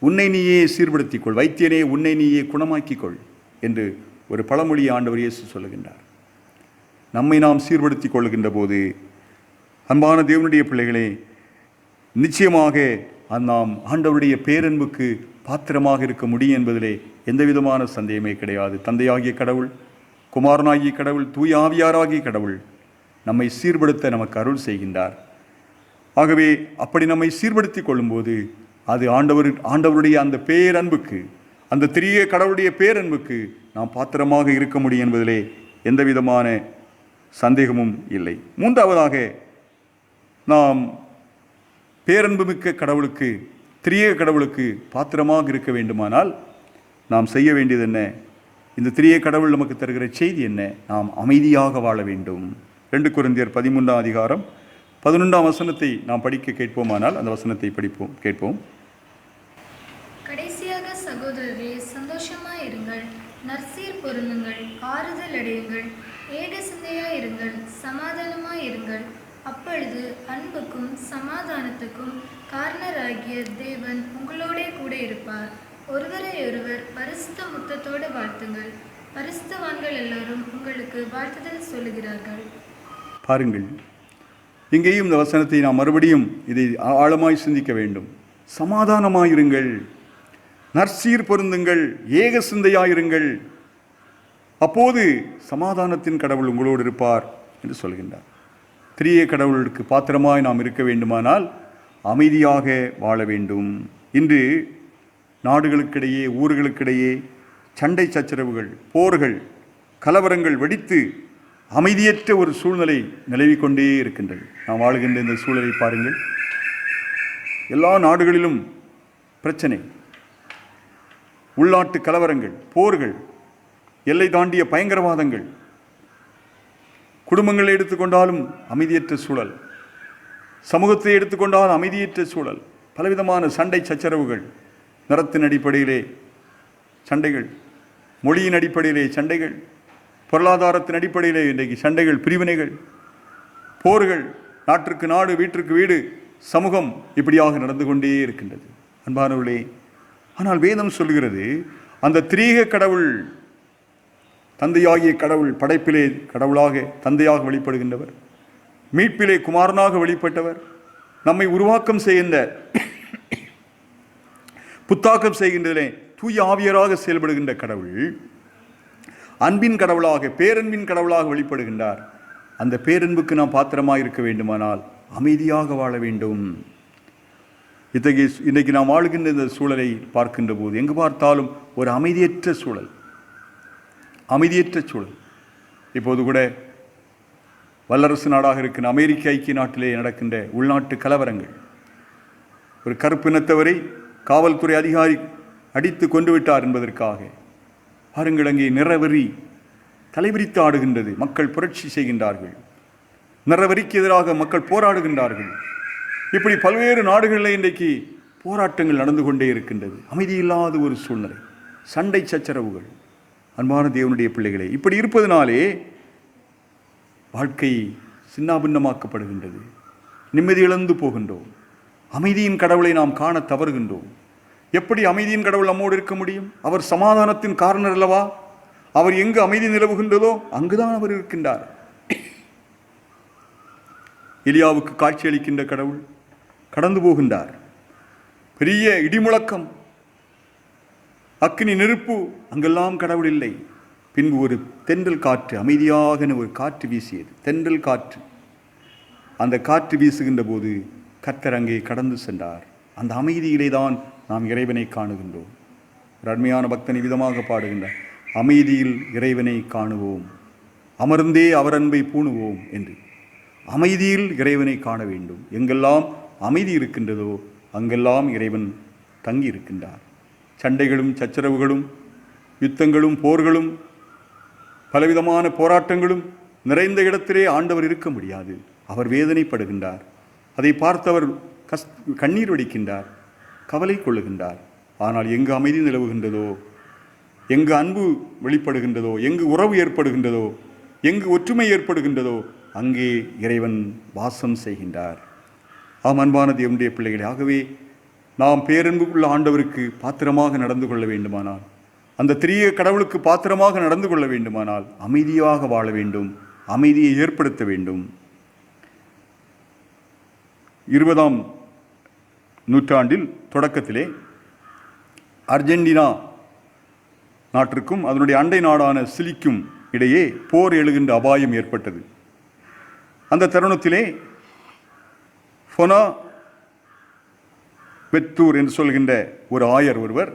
உன்னை நீயே சீர்படுத்திக்கொள், வைத்தியனே உன்னை நீயே குணமாக்கிக்கொள் என்று ஒரு பழமொழி ஆண்டவர் இயேசு சொல்லுகின்றார். நம்மை நாம் சீர்படுத்திக் கொள்கின்ற போது அன்பான தேவனுடைய பிள்ளைகளே, நிச்சயமாக நாம் ஆண்டவருடைய பேரன்புக்கு பாத்திரமாக இருக்க முடியும் என்பதிலே எந்த விதமான சந்தேகமே கிடையாது. தந்தையாகிய கடவுள், குமாரனாகிய கடவுள், தூய ஆவியாராகிய கடவுள் நம்மை சீர்படுத்த நமக்கு அருள் செய்கின்றார். ஆகவே அப்படி நம்மை சீர்படுத்தி கொள்ளும்போது அது ஆண்டவருடைய அந்த பேரன்புக்கு, அந்த திரிய கடவுளுடைய பேரன்புக்கு நாம் பாத்திரமாக இருக்க முடியும் என்பதிலே எந்த விதமான சந்தேகமும் இல்லை. மூன்றாவதாக, நாம் பேரன்புமிக்க கடவுளுக்கு, திரியேக கடவுளுக்கு பாத்திரமாக இருக்க வேண்டுமானால் நாம் செய்ய வேண்டியது என்ன? இந்த திரியேக கடவுள் நமக்கு தருகிற செய்தி என்ன? நாம் அமைதியாக வாழ வேண்டும். 2 கொரிந்தியர் 13ஆம் அதிகாரம் 11ஆம் வசனத்தை நாம் படிக்க கேட்போமானால் அந்த வசனத்தை கேட்போம். கடைசியாக சகோதரரே, சந்தோஷமாயிருங்கள், நற்சீர் பொருந்துங்கள், ஆறுதல் அடையுங்கள், ஏக சிந்தையாயிருங்கள், சமாதானமாயிருங்கள். அப்பொழுது அன்புக்கும் சமாதானத்துக்கும் காரணராகிய தேவன் உங்களோட கூட இருப்பார். ஒருவரையொருவர் பரிசுத்த முத்தத்தோடு வாழ்த்துங்கள். பரிசுத்தவான்கள் எல்லோரும் உங்களுக்கு வாழ்த்துதல் சொல்லுகிறார்கள். பாருங்கள், இங்கேயும் இந்த வசனத்தை நாம் மறுபடியும் இதை ஆழமாய் சிந்திக்க வேண்டும். சமாதானமாயிருங்கள் நற்சீர் பொருந்துங்கள், ஏக சிந்தையாயிருங்கள், அப்போது சமாதானத்தின் கடவுள் உங்களோடு இருப்பார் என்று சொல்கின்றார். திரிய கடவுளுக்கு பாத்திரமாய் நாம் இருக்க வேண்டுமானால் அமைதியாக வாழ வேண்டும். இன்று நாடுகளுக்கிடையே, ஊர்களுக்கிடையே சண்டை சச்சரவுகள், போர்கள், கலவரங்கள் வெடித்து அமைதியற்ற ஒரு சூழ்நிலை நிலவிக்கொண்டே இருக்கின்றது. நாம் வாழுகின்ற இந்த சூழலை பாருங்கள். எல்லா நாடுகளிலும் பிரச்சனை, உள்நாட்டு கலவரங்கள், போர்கள், எல்லை தாண்டிய பயங்கரவாதங்கள். குடும்பங்களை எடுத்துக்கொண்டாலும் அமைதியற்ற சூழல், சமூகத்தை எடுத்துக்கொண்டால் அமைதியற்ற சூழல், பலவிதமான சண்டை சச்சரவுகள், நிறத்தின் அடிப்படையிலே சண்டைகள், மொழியின் அடிப்படையிலே சண்டைகள், பொருளாதாரத்தின் அடிப்படையிலே இன்றைக்கு சண்டைகள், பிரிவினைகள், போர்கள், நாட்டிற்கு நாடு, வீட்டிற்கு வீடு, சமூகம் இப்படியாக நடந்து கொண்டே இருக்கின்றது அன்பானவர்களே. ஆனால் வேதம் சொல்கிறது, அந்த திரீக கடவுள், தந்தையாகிய கடவுள், படைப்பிலே கடவுளாக தந்தையாக வெளிப்படுகின்றவர், மீட்பிலே குமாரனாக வெளிப்பட்டவர், நம்மை உருவாக்கம் செய்கின்ற, புத்தாக்கம் செய்கின்றதிலே தூய ஆவியராக செயல்படுகின்ற கடவுள், அன்பின் கடவுளாக, பேரன்பின் கடவுளாக வெளிப்படுகின்றார். அந்த பேரன்புக்கு நாம் பாத்திரமாக இருக்க வேண்டுமானால் அமைதியாக வாழ வேண்டும். இன்றைக்கு நாம் வாழ்கின்ற இந்த சூழலை பார்க்கின்ற போது எங்கு பார்த்தாலும் ஒரு அமைதியற்ற சூழல், அமைதியற்ற சூழல். இப்போது கூட வல்லரசு நாடாக இருக்கின்ற அமெரிக்க ஐக்கிய நாட்டிலே நடக்கின்ற உள்நாட்டு கலவரங்கள், ஒரு கருப்பினத்தவரை காவல்துறை அதிகாரி அடித்து கொண்டு விட்டார் என்பதற்காக பாருங்கள், அங்கே நிறவெறி தலைவிரித்து ஆடுகின்றது. மக்கள் புரட்சி செய்கின்றார்கள், நிறவெறிக்கு எதிராக மக்கள் போராடுகின்றார்கள். இப்படி பல்வேறு நாடுகளில் இன்றைக்கு போராட்டங்கள் நடந்து கொண்டே இருக்கின்றது. அமைதியில்லாத ஒரு சூழ்நிலை, சண்டை சச்சரவுகள். அன்பான தேவனுடைய பிள்ளைகளே, இப்படி இருப்பதனாலே வாழ்க்கை சின்னாபின்னமாக்கப்படுகின்றது, நிம்மதி இழந்து போகின்றோம், அமைதியின் கடவுளை நாம் காண தவறுகின்றோம். எப்படி அமைதியின் கடவுள் நம்மோடு இருக்க முடியும்? அவர் சமாதானத்தின் காரணர் அல்லவா? அவர் எங்கு அமைதி நிலவுகின்றதோ அங்குதான் அவர் இருக்கின்றார். எலியாவுக்கு காட்சி அளிக்கின்ற கடவுள் கடந்து போகின்றார். பெரிய இடிமுழக்கம், அக்கினி, நெருப்பு, அங்கெல்லாம் கடவுள் இல்லை. பின்பு ஒரு தென்றல் காற்று, அமைதியாக ஒரு காற்று வீசியது, தென்றல் காற்று. அந்த காற்று வீசுகின்ற போது கர்த்தர் அங்கே கடந்து சென்றார். அந்த அமைதியிலே தான் நாம் இறைவனை காணுகின்றோம். ஒரு அருமையான பக்தன் விதமாக பாடுகின்றார், அமைதியில் இறைவனை காணுவோம், அமர்ந்தே அவர் அன்பை பூணுவோம் என்று. அமைதியில் இறைவனை காண வேண்டும். எங்கெல்லாம் அமைதி இருக்கின்றதோ அங்கெல்லாம் இறைவன் தங்கி இருக்கின்றார். சண்டைகளும் சச்சரவுகளும் யுத்தங்களும் போர்களும் பலவிதமான போராட்டங்களும் நிறைந்த இடத்திலே ஆண்டவர் இருக்க முடியாது. அவர் வேதனைப்படுகின்றார். அதை பார்த்தவர் கண்ணீர் வடிக்கின்றார், கவலை கொள்ளுகின்றார். ஆனால் எங்கு அமைதி நிலவுகின்றதோ, எங்கு அன்பு வெளிப்படுகின்றதோ, எங்கு உறவு ஏற்படுகின்றதோ, எங்கு ஒற்றுமை ஏற்படுகின்றதோ அங்கே இறைவன் வாசம் செய்கின்றார். ஆம் அன்பான தேவனுடைய பிள்ளைகளே, ஆகவே நாம் பேரன்புள்ள ஆண்டவருக்கு பாத்திரமாக நடந்து கொள்ள வேண்டுமானால், அந்த திரிய கடவுளுக்கு பாத்திரமாக நடந்து கொள்ள வேண்டுமானால் அமைதியாக வாழ வேண்டும், அமைதியை ஏற்படுத்த வேண்டும். 20ஆம் நூற்றாண்டில் தொடக்கத்திலே அர்ஜென்டினா நாட்டிற்கும் அதனுடைய அண்டை நாடான சிலிக்கும் இடையே போர் எழுகின்ற அபாயம் ஏற்பட்டது. அந்த தருணத்திலே ஃபொனா வெத்தூர் என்று சொல்கின்ற ஒரு ஆயர் ஒருவர்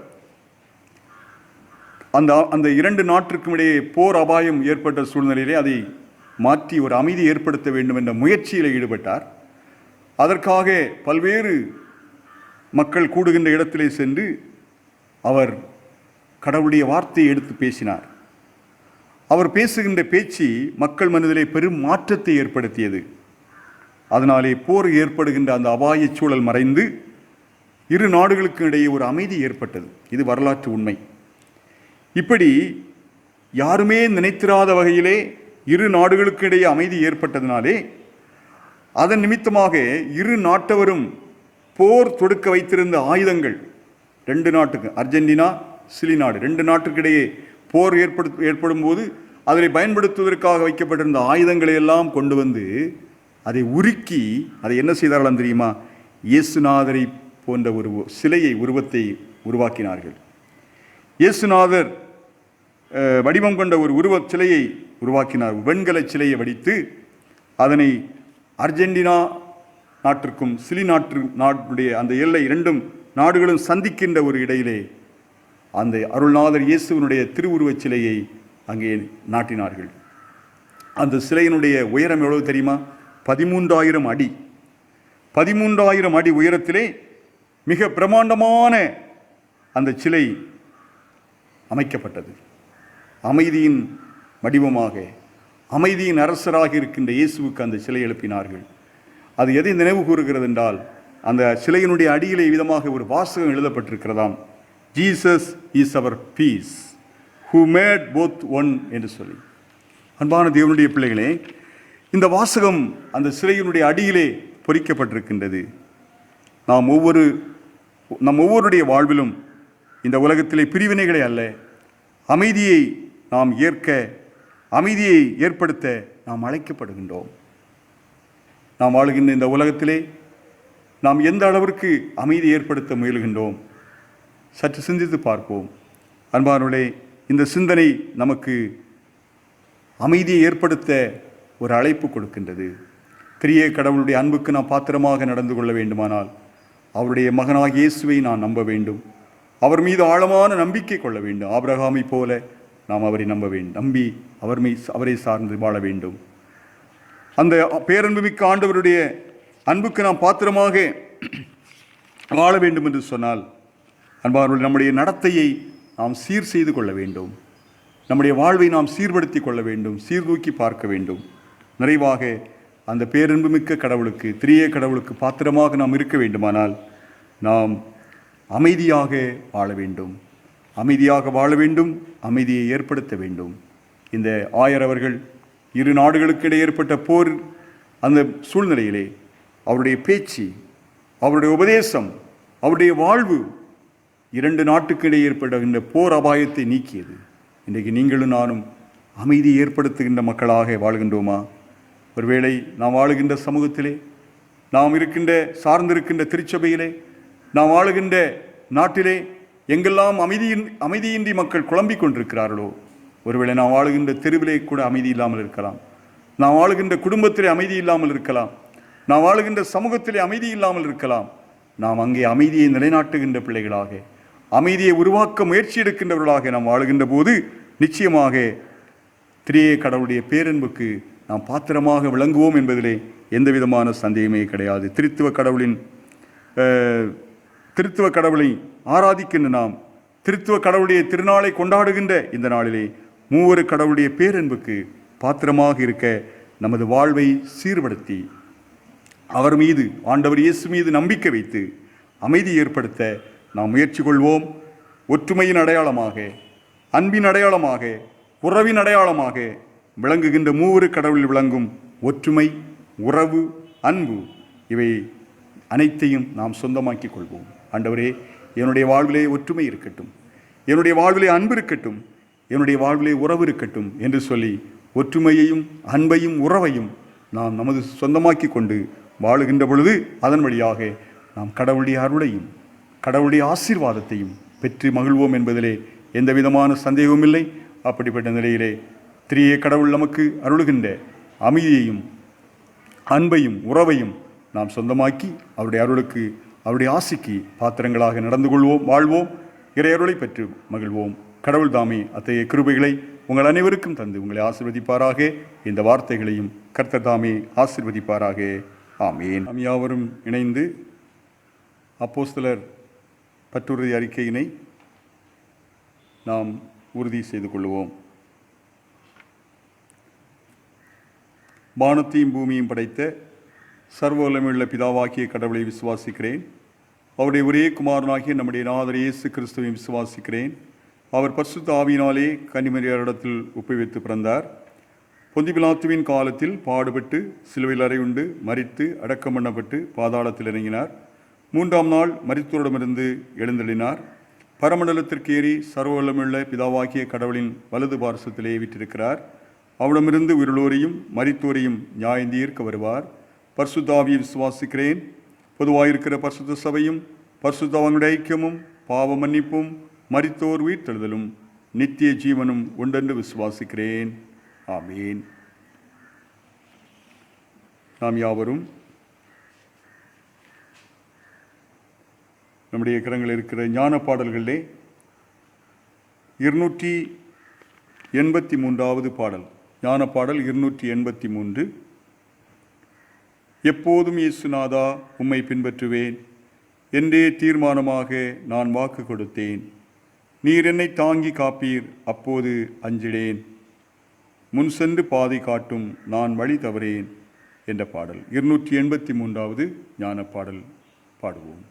அந்த இரண்டு நாட்டிற்கும் இடையே போர் அபாயம் ஏற்பட்ட சூழ்நிலையிலே அதை மாற்றி ஒரு அமைதி ஏற்படுத்த வேண்டும் என்ற முயற்சியில் ஈடுபட்டார். அதற்காக பல்வேறு மக்கள் கூடுகின்ற இடத்திலே சென்று அவர் கடவுளுடைய வார்த்தையை எடுத்து பேசினார். அவர் பேசுகின்ற பேச்சு மக்கள் மனதிலே பெரும் மாற்றத்தை ஏற்படுத்தியது. அதனாலே போர் ஏற்படுகின்ற அந்த அபாய சூழல் மறைந்து இரு நாடுகளுக்கு இடையே ஒரு அமைதி ஏற்பட்டது. இது வரலாற்று உண்மை. இப்படி யாருமே நினைத்திராத வகையிலே இரு நாடுகளுக்கு இடையே அமைதி ஏற்பட்டதினாலே அதன் நிமித்தமாக இரு நாட்டவரும் போர் தொடுக்க வைத்திருந்த ஆயுதங்கள், ரெண்டு நாட்டுக்கு, அர்ஜென்டினா சிலி நாடு, ரெண்டு நாட்டுக்கிடையே போர் ஏற்படும் போது அதில் பயன்படுத்துவதற்காக வைக்கப்பட்டிருந்த ஆயுதங்களை எல்லாம் கொண்டு வந்து அதை உருக்கி அதை என்ன செய்தார்களாம் தெரியுமா? இயேசுநாதரை போன்ற ஒரு சிலையை, உருவத்தை உருவாக்கினார்கள். இயேசுநாதர் வடிவம் கொண்ட ஒரு உருவச் சிலையை உருவாக்கினார். வெண்கல சிலையை வடித்து அதனை அர்ஜென்டினா நாட்டிற்கும் சிலி நாட்டுடைய அந்த எல்லை இரண்டும் நாடுகளும் சந்திக்கின்ற ஒரு இடையிலே அந்த அருள்நாதர் இயேசுவினுடைய திருவுருவச் சிலையை அங்கே நாட்டினார்கள். அந்த சிலையினுடைய உயரம் எவ்வளவு தெரியுமா? 13,000 அடி. 13,000 அடி உயரத்திலே மிக பிரமாண்டமான அந்த சிலை அமைக்கப்பட்டது. அமைதியின் வடிவமாக, அமைதியின் அரசராக இருக்கின்ற இயேசுவுக்கு அந்த சிலை எழுப்பினார்கள். அது எதை நினைவு கூறுகிறது என்றால், அந்த சிலையினுடைய அடியிலே விதமாக ஒரு வாசகம் எழுதப்பட்டிருக்கிறதாம், Jesus is our peace who made both one என்று சொல்லி. அன்பான தேவனுடைய பிள்ளைகளே, இந்த வாசகம் அந்த சிலையினுடைய அடியிலே பொறிக்கப்பட்டிருக்கின்றது. நம் ஒவ்வொருடைய வாழ்விலும் இந்த உலகத்திலே பிரிவினைகளை அல்ல, அமைதியை நாம் ஏற்க, அமைதியை ஏற்படுத்த நாம் அழைக்கப்படுகின்றோம். நாம் வாழுகின்ற இந்த உலகத்திலே நாம் எந்த அளவிற்கு அமைதி ஏற்படுத்த முயல்கின்றோம் சற்று சிந்தித்து பார்ப்போம். அன்பானவர்களே, இந்த சிந்தனை நமக்கு அமைதியை ஏற்படுத்த ஒரு அழைப்பு கொடுக்கின்றது. திரிய கடவுளுடைய அன்புக்கு நாம் பாத்திரமாக நடந்து கொள்ள வேண்டுமானால் அவருடைய மகனாக இயேசுவை நான் நம்ப வேண்டும். அவர் மீது ஆழமான நம்பிக்கை கொள்ள வேண்டும். ஆபிரகாமை போல நாம் அவரை நம்ப வேண்டும், நம்பி அவரை சார்ந்து வாழ வேண்டும். அந்த பேரன்புமிக்க ஆண்டவருடைய அன்புக்கு நாம் பாத்திரமாக வாழ வேண்டும் என்று சொன்னால், அன்பானவர்களே, நம்முடைய நடத்தையை நாம் சீர் செய்து கொள்ள வேண்டும். நம்முடைய வாழ்வை நாம் சீர்படுத்தி கொள்ள வேண்டும், சீர்தூக்கி பார்க்க வேண்டும். நிறைவாக அந்த பேரன்புமிக்க கடவுளுக்கு, திரிய கடவுளுக்கு பாத்திரமாக நாம் இருக்க வேண்டுமானால் நாம் அமைதியாக வாழ வேண்டும், அமைதியாக வாழ வேண்டும், அமைதியை ஏற்படுத்த வேண்டும். இந்த ஆயர் அவர்கள் இரு நாடுகளுக்கிடையே ஏற்பட்ட போர், அந்த சூழ்நிலையிலே அவருடைய பேச்சு, அவருடைய உபதேசம், அவருடைய வாழ்வு இரண்டு நாட்டுக்கிடையே ஏற்படுகின்ற போர் அபாயத்தை நீக்கியது. இன்றைக்கு நீங்களும் நானும் அமைதியை ஏற்படுத்துகின்ற மக்களாக வாழ்கின்றோமா? ஒருவேளை நாம் வாழுகின்ற சமூகத்திலே, நாம் சார்ந்திருக்கின்ற திருச்சபையிலே, நாம் வாழுகின்ற நாட்டிலே எங்கெல்லாம் அமைதியின்றி மக்கள் குழம்பிக் கொண்டிருக்கிறார்களோ, ஒருவேளை நாம் வாழுகின்ற தெருவிலே கூட அமைதி இல்லாமல் இருக்கலாம், நாம் வாழுகின்ற குடும்பத்திலே அமைதி இல்லாமல் இருக்கலாம், நாம் வாழுகின்ற சமூகத்திலே அமைதி இல்லாமல் இருக்கலாம். நாம் அங்கே அமைதியை நிலைநாட்டுகின்ற பிள்ளைகளாக, அமைதியை உருவாக்க முயற்சி எடுக்கின்றவர்களாக நாம் வாழுகின்ற போது நிச்சயமாக திரிய கடவுளுடைய பேரன்புக்கு நாம் பாத்திரமாக விளங்குவோம் என்பதிலே எந்த விதமான சந்தேகமே கிடையாது. திருத்துவ கடவுளை ஆராதிக்கின்ற நாம், திருத்துவ கடவுளுடைய திருநாளை கொண்டாடுகின்ற இந்த நாளிலே மூவரு கடவுளுடைய பேரன்புக்கு பாத்திரமாக இருக்க நமது வாழ்வை சீர்படுத்தி அவர் மீது, ஆண்டவர் இயேசு மீது நம்பிக்கை வைத்து அமைதி ஏற்படுத்த நாம் முயற்சி கொள்வோம். ஒற்றுமையின் அடையாளமாக, அன்பின் அடையாளமாக, உறவின் அடையாளமாக விளங்குகின்ற மூவரு கடவுளில் விளங்கும் ஒற்றுமை, உறவு, அன்பு, இவை அனைத்தையும் நாம் சொந்தமாக்கி கொள்வோம். ஆண்டவரே, என்னுடைய வாழ்விலே ஒற்றுமை இருக்கட்டும், என்னுடைய வாழ்விலே அன்பு இருக்கட்டும், என்னுடைய வாழ்விலே உறவு இருக்கட்டும் என்று சொல்லி ஒற்றுமையையும் அன்பையும் உறவையும் நாம் நமது சொந்தமாக்கி கொண்டு வாழுகின்ற பொழுது அதன் வழியாக நாம் கடவுளுடைய அருளையும் கடவுளுடைய ஆசீர்வாதத்தையும் பெற்று மகிழ்வோம் என்பதிலே எந்த விதமான சந்தேகமும் இல்லை. அப்படிப்பட்ட நிலையிலே திரிய கடவுள் நமக்கு அருளுகின்ற அமைதியையும் அன்பையும் உறவையும் நாம் சொந்தமாக்கி அவருடைய அருளுக்கு, அவருடைய ஆசிக்கு பாத்திரங்களாக நடந்து கொள்வோம், வாழ்வோம், இறையருளை பெற்று மகிழ்வோம். கடவுள் தாமே அத்தகைய கிருபைகளை உங்கள் அனைவருக்கும் தந்து உங்களை ஆசீர்வதிப்பாராக. இந்த வார்த்தைகளையும் கர்த்தர் தாமே ஆசீர்வதிப்பாராக. ஆமேன். நாம் யாவரும் இணைந்து அப்போஸ்தலர் பற்றுறுதி அறிக்கையினை நாம் உறுதி செய்து கொள்வோம். வானத்தையும் பூமியும் படைத்த சர்வ வல்லமையுள்ள பிதாவாகிய கடவுளை விசுவாசிக்கிறேன். அவருடைய ஒரே குமாரனாகிய நம்முடைய நாதர் இயேசு கிறிஸ்துவை விசுவாசிக்கிறேன். அவர் பரிசுத்த ஆவியினாலே கன்னிமரியாரிடத்தில் ஒப்புவித்து பிறந்தார். பொந்தி பிலாத்துவின் காலத்தில் பாடுபட்டு சிலுவையில் அறையுண்டு மரித்து அடக்கம் பண்ணப்பட்டு பாதாளத்தில் இறங்கினார். 3ஆம் நாள் மரித்தோரிடமிருந்து எழுந்தள்ளினார். பரமண்டலத்திற்கு ஏறி சர்வ வல்லமையுள்ள பிதாவாகிய கடவுளின் வலது பார்சத்திலே விட்டிருக்கிறார். அவரிடமிருந்து உயிருள்ளோரையும் மரித்தோரையும் நியாயந்தீர்க்க வருவார். பரிசுத்த ஆவியை விசுவாசிக்கிறேன். பொதுவாயிருக்கிற பரிசுத்த சபையும் பரிசுத்தவங்களுடைய ஐக்கியமும் பாவ மன்னிப்பும் மரித்தோர் உயிர்த்தெழுதலும் நித்திய ஜீவனும் உண்டென்று விசுவாசிக்கிறேன். ஆமீன். நாம் யாவரும் நம்முடைய கரங்களில் இருக்கிற ஞான பாடல்களிலே 283வது பாடல், ஞான பாடல் 283. எப்போதும் இயேசுநாதா உம்மை பின்பற்றுவேன் என்றே தீர்மானமாக நான் வாக்கு கொடுத்தேன். நீர் என்னை தாங்கி காப்பீர், அப்போது அஞ்சிடேன். முன் சென்று பாதை காட்டும், நான் வழி தவறேன் என்ற பாடல். 283வது ஞான பாடல் பாடுவோம்.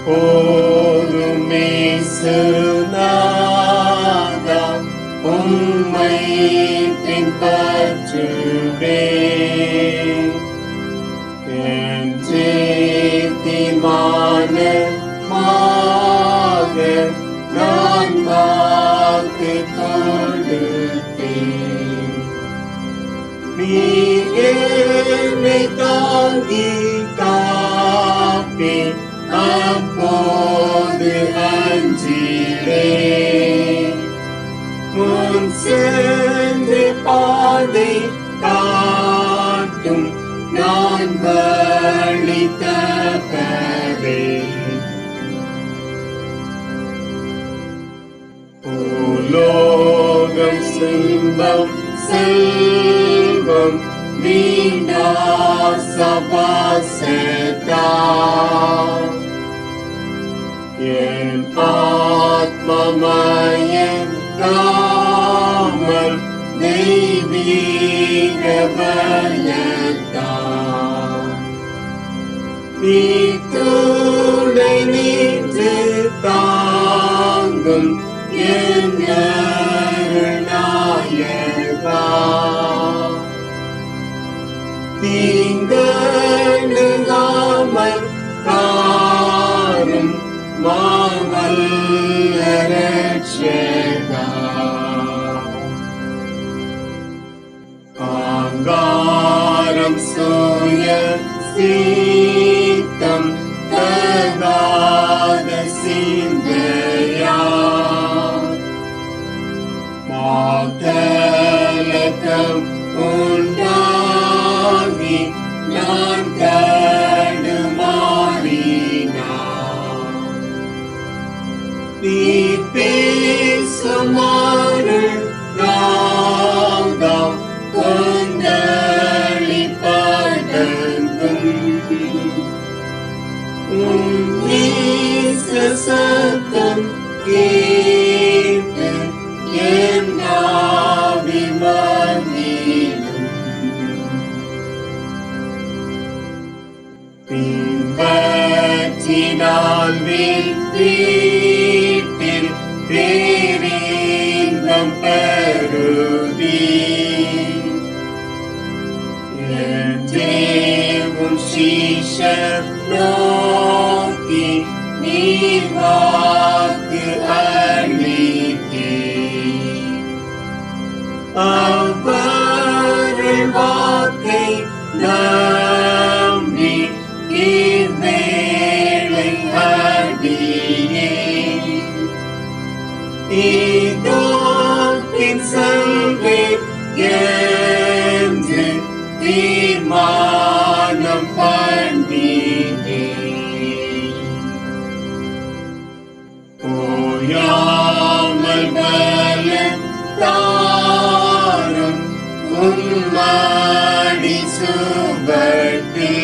போதுமே சுனாதா உம்மை பின்பற்றுவேன் என்றே தீர்மானமாக நான் வாக்கு கொடுத்தேன். நீர் என்னை தாங்கி காப்பீர், அப்போது அஞ்சிடேன். முன் சென்று பாதை காட்டும், நான் வழி தவறேன். பூலோகம் செல்வம் செல்வம் வீணாசபாசதா என் ஆத்மமயங்காமல் தெய்வீக பலத்தான் நீ துணை நின்று தாங்கும் என் அருள்நாயகா. தீங்கணுகாமல் காரும் மாவல்ல ரட்சகா. ஆங்காரம் சுய சீத்தம் தகாத சிந்தையா மாதலகம் உண்டாகி நான் தடுமாறினான். நீ பேசுமாறு நாதா கொந்தளிப்பதற்கும் உன் நேச சத்தம் கேட்டு என் ஆவி மகிழும். பின்பற்றினால் வீட்டில் பேரின்பம் பெறுவி என்றே உன் சீஷர் நோக்கி நீர் வாக்கு அளித்தீர். அவர்கள் வாக்கை நம்பி இவ்வேளை அடியேன் இதோ பின் செல்வேன் என்று தீர்மானம் பண்ணினேன். ஓயாமல் பலன் தாரும் உம்மடி சுவட்டில்